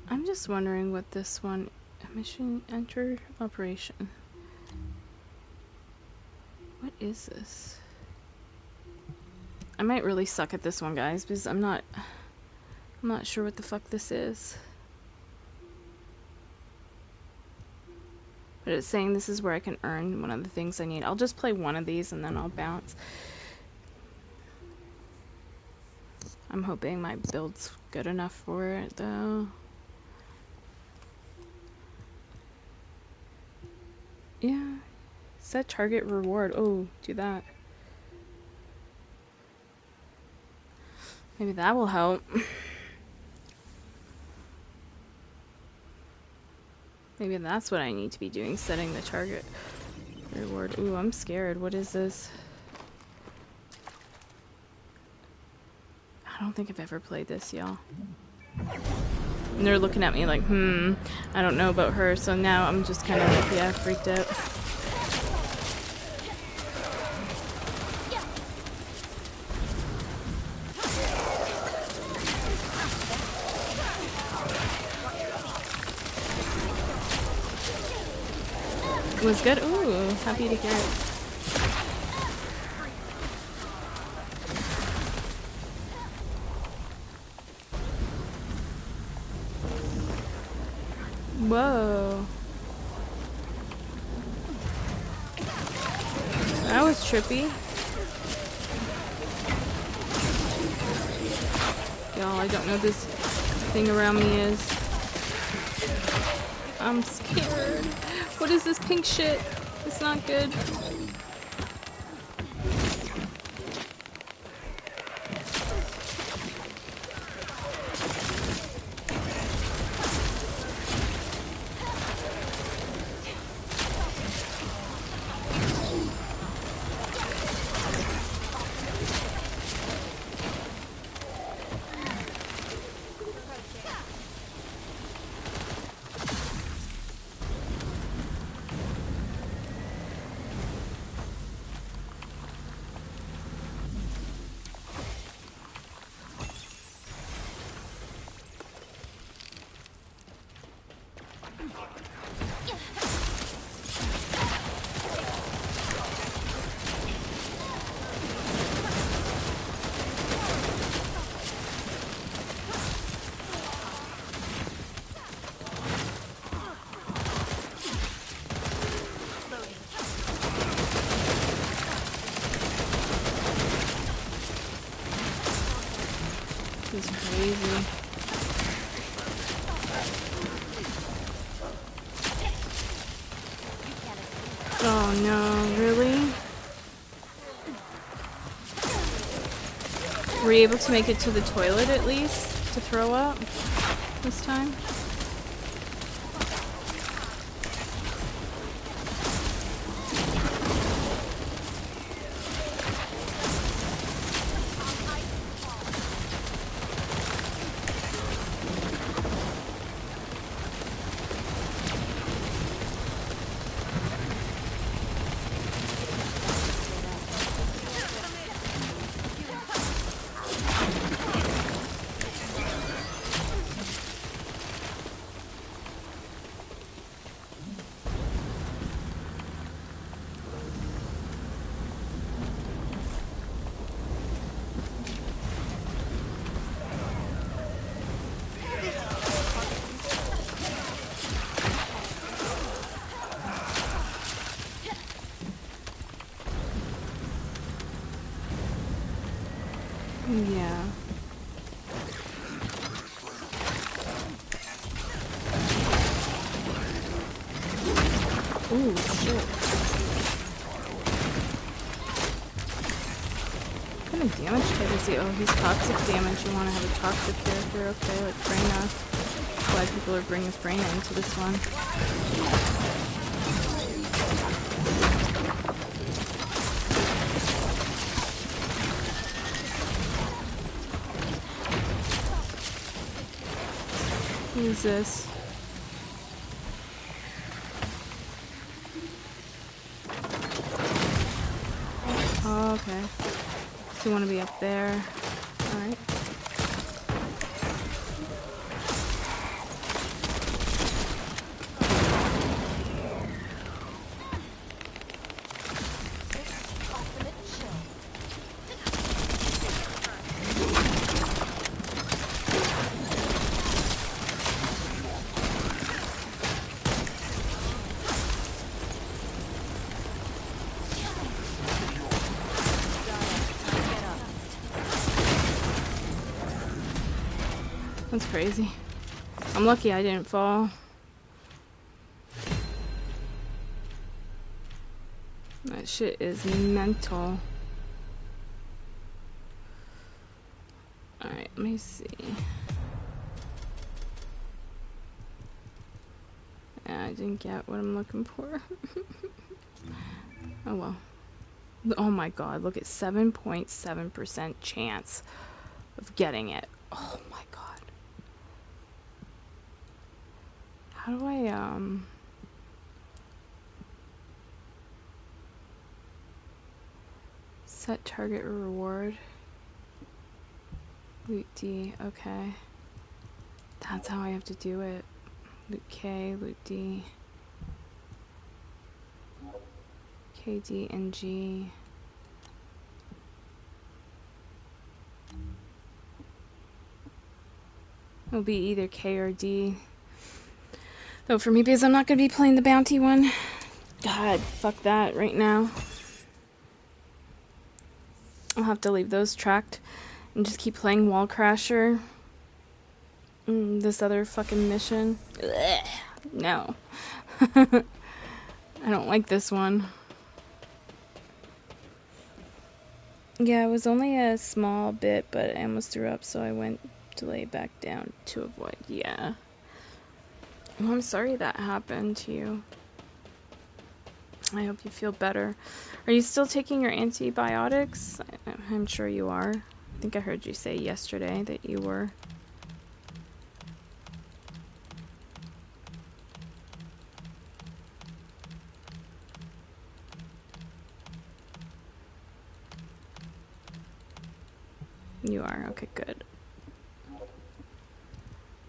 I'm just wondering what this one... Mission enter operation. What is this? I might really suck at this one, guys, because I'm not sure what the fuck this is. But it's saying this is where I can earn one of the things I need. I'll just play one of these and then I'll bounce. I'm hoping my build's good enough for it, though. Yeah. Set target reward. Oh, do that. Maybe that will help. Maybe that's what I need to be doing, setting the target reward. Ooh, I'm scared. What is this? I don't think I've ever played this, y'all. And they're looking at me like, I don't know about her, so now I'm just kind of like, yeah, freaked out. It was good? Ooh, happy to hear it. Whoa. That was trippy. Y'all, I don't know what this thing around me is. I'm scared. What is this pink shit? It's not good. easy. Oh no, really? Were you able to make it to the toilet at least? To throw up? This time? Yeah. Ooh, shit. What kind of damage type is he? Oh, he's toxic damage. You want to have a toxic character, okay, like Freyna. That's why people are bringing Freyna into this one. Who's this? Oh, okay. So you want to be up there. Alright. That's crazy. I'm lucky I didn't fall. That shit is mental. Alright, let me see. Yeah, I didn't get what I'm looking for. Oh well. Oh my god, look at 7.7% chance of getting it. Oh my god. How do I, set target reward? Loot D, okay. That's how I have to do it. Loot K, loot D. K, D, and G. It'll be either K or D. Though for me, because I'm not going to be playing the bounty one. God, fuck that right now. I'll have to leave those tracked and just keep playing Wall Crasher. This other fucking mission. Ugh, no. I don't like this one. Yeah, it was only a small bit, but I almost threw up, so I went to lay back down to avoid. Yeah. Well, I'm sorry that happened to you. I hope you feel better. Are you still taking your antibiotics? I'm sure you are. I think I heard you say yesterday that you were. You are? Okay, good.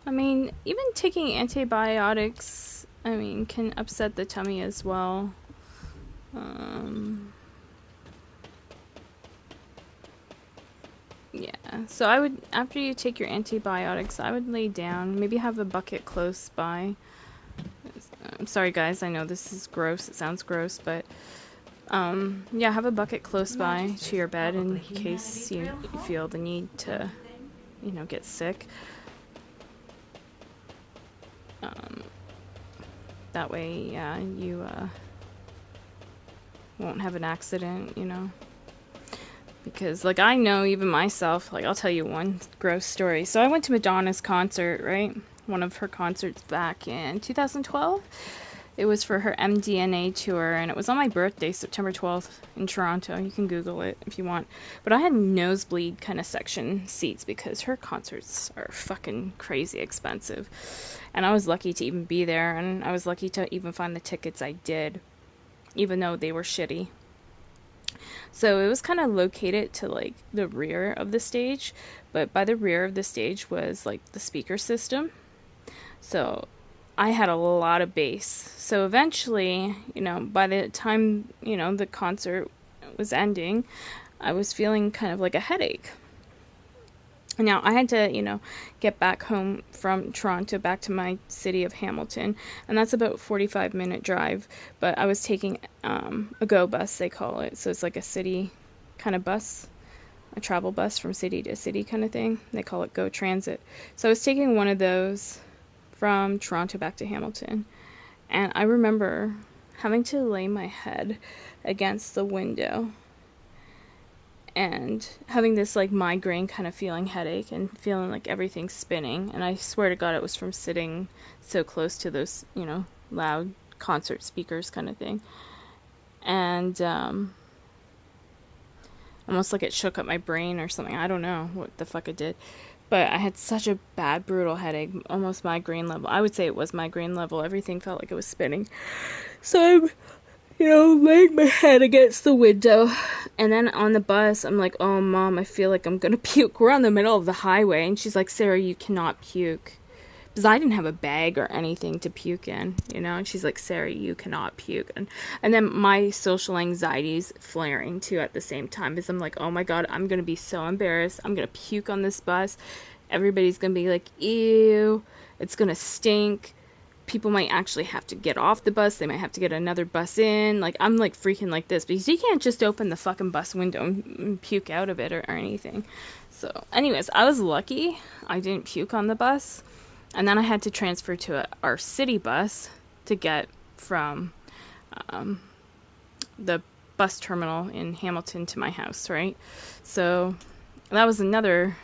I mean, even taking antibiotics, I mean, can upset the tummy as well. Yeah, so I would, after you take your antibiotics, I would lay down, maybe have a bucket close by. I'm sorry guys, I know this is gross, it sounds gross, but yeah, have a bucket close by to your bed in case you feel the need to, get sick. That way, yeah, you won't have an accident, Because, like, I know even myself, like, I'll tell you one gross story. So I went to Madonna's concert, right? One of her concerts back in 2012. It was for her MDNA tour, and it was on my birthday, September 12th, in Toronto. You can Google it if you want. But I had nosebleed kind of section seats because her concerts are fucking crazy expensive. And I was lucky to even be there, and I was lucky to even find the tickets I did, even though they were shitty. So it was kind of located to like the rear of the stage, but by the rear of the stage was like the speaker system. So I had a lot of bass. So eventually, by the time, the concert was ending, I was feeling kind of like a headache. Now, I had to, get back home from Toronto back to my city of Hamilton, and that's about a 45-minute drive, but I was taking a GO bus, they call it, so it's like a city kind of bus, a travel bus from city to city kind of thing. They call it GO Transit. So I was taking one of those from Toronto back to Hamilton, and I remember having to lay my head against the window and having this like migraine kind of feeling headache and feeling like everything's spinning, and I swear to God it was from sitting so close to those loud concert speakers kind of thing. And almost like it shook up my brain or something. I don't know what the fuck it did, but I had such a bad brutal headache, almost migraine level. I would say it was migraine level. Everything felt like it was spinning. So I'm laying my head against the window. And then on the bus, I'm like, oh, Mom, I feel like I'm gonna puke. We're on the middle of the highway. And she's like, Sarah, you cannot puke. Because I didn't have a bag or anything to puke in, And she's like, Sarah, you cannot puke. And then my social anxiety's flaring, too, at the same time. Because I'm like, oh, my God, I'm gonna be so embarrassed. I'm gonna puke on this bus. Everybody's gonna be like, ew. It's gonna stink. People might actually have to get off the bus. They might have to get another bus in. Like, I'm like freaking like this because you can't just open the fucking bus window and puke out of it or anything. So anyways, I was lucky I didn't puke on the bus. And then I had to transfer to our city bus to get from the bus terminal in Hamilton to my house, right? So that was another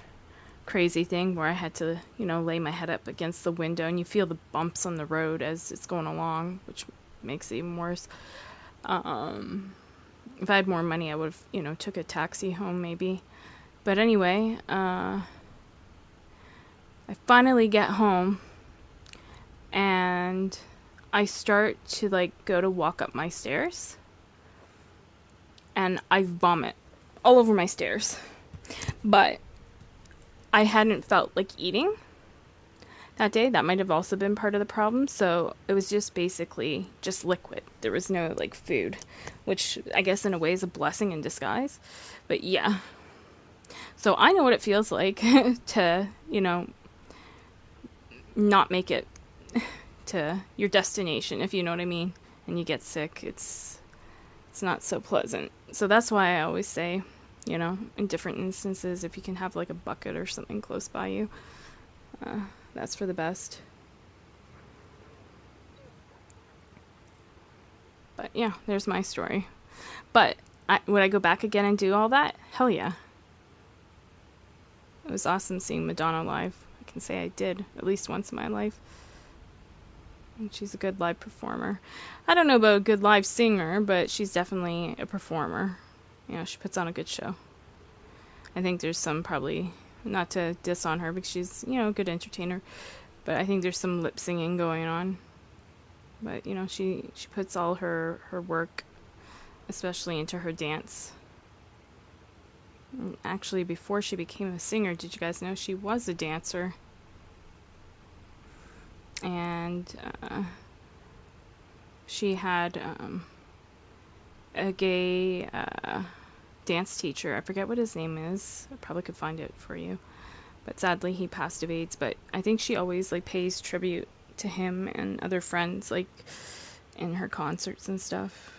crazy thing where I had to, lay my head up against the window, and you feel the bumps on the road as it's going along, which makes it even worse. If I had more money, I would have, took a taxi home maybe. But anyway, I finally get home, and I start to go to walk up my stairs, and I vomit all over my stairs. But I hadn't felt like eating that day. That might have also been part of the problem. So it was just basically just liquid. There was no food, which I guess in a way is a blessing in disguise. But yeah. So I know what it feels like to, not make it to your destination, if you know what I mean, and you get sick. It's not so pleasant. So that's why I always say, in different instances, if you can have a bucket or something close by you, that's for the best. But yeah, there's my story. But would I go back again and do all that? Hell yeah. It was awesome seeing Madonna live. I can say I did at least once in my life. And she's a good live performer. I don't know about a good live singer, but she's definitely a performer. She puts on a good show. I think there's some probably, not to diss on her because she's, a good entertainer, but I think there's some lip singing going on. But, she puts all her work, especially into her dance. And actually, before she became a singer, did you guys know she was a dancer? And she had a gay dance teacher. I forget what his name is. I probably could find it for you. But sadly, he passed of AIDS. But I think she always pays tribute to him and other friends, in her concerts and stuff.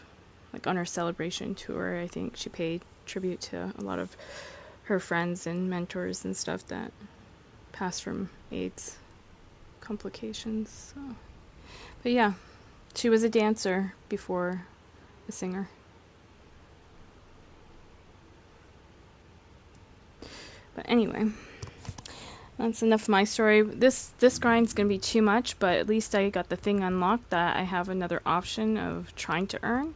On her celebration tour, I think she paid tribute to a lot of her friends and mentors and stuff that passed from AIDS complications. So. But yeah, she was a dancer before a singer. But anyway, that's enough of my story. This grind's gonna be too much, but at least I got the thing unlocked that I have another option of trying to earn.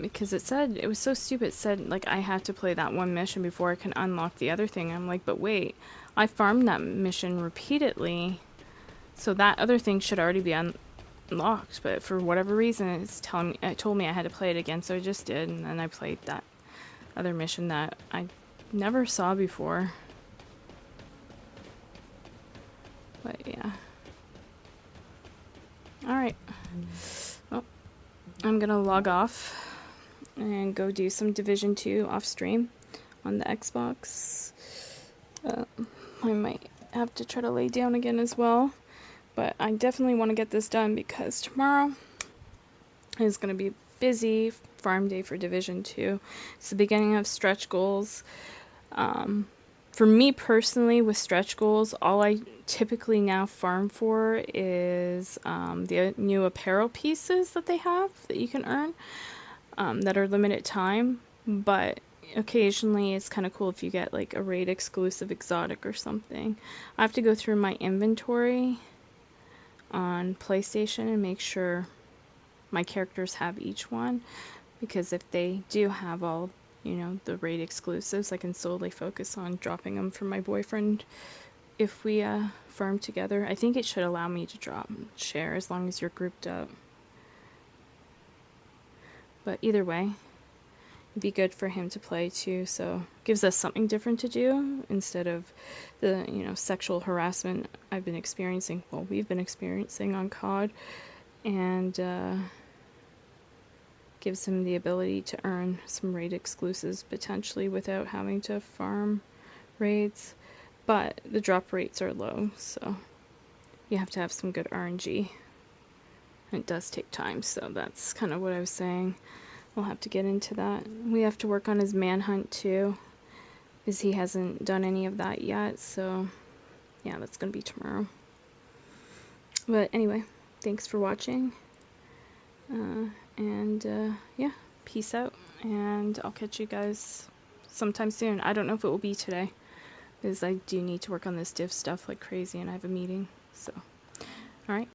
Because it was so stupid. It said like I had to play that one mission before I can unlock the other thing. I'm like, but wait, I farmed that mission repeatedly, so that other thing should already be unlocked. But for whatever reason, it told me I had to play it again, so I just did, and then I played that other mission that I never saw before. But yeah. Alright. Well, I'm gonna log off and go do some Division 2 off stream on the Xbox. I might have to try to lay down again as well. But I definitely want to get this done because tomorrow is going to be busy farm day for Division 2. It's the beginning of stretch goals. For me personally, with stretch goals, all I typically now farm for is the new apparel pieces that they have that you can earn that are limited time. But occasionally it's kind of cool if you get like a raid exclusive exotic or something. I have to go through my inventory on PlayStation and make sure my characters have each one, because if they do have all, you know, the raid exclusives, I can solely focus on dropping them for my boyfriend if we farm together. I think it should allow me to share as long as you're grouped up. But either way, it'd be good for him to play too, so gives us something different to do instead of the, you know, sexual harassment we've been experiencing on COD, and gives him the ability to earn some raid exclusives potentially without having to farm raids. But the drop rates are low, so you have to have some good RNG. And it does take time, so that's kind of what I was saying. We'll have to get into that. We have to work on his manhunt too, because he hasn't done any of that yet, so yeah, that's gonna be tomorrow. But anyway, thanks for watching. Yeah, peace out, and I'll catch you guys sometime soon. I don't know if it will be today, because I do need to work on this div stuff like crazy, and I have a meeting, so alright.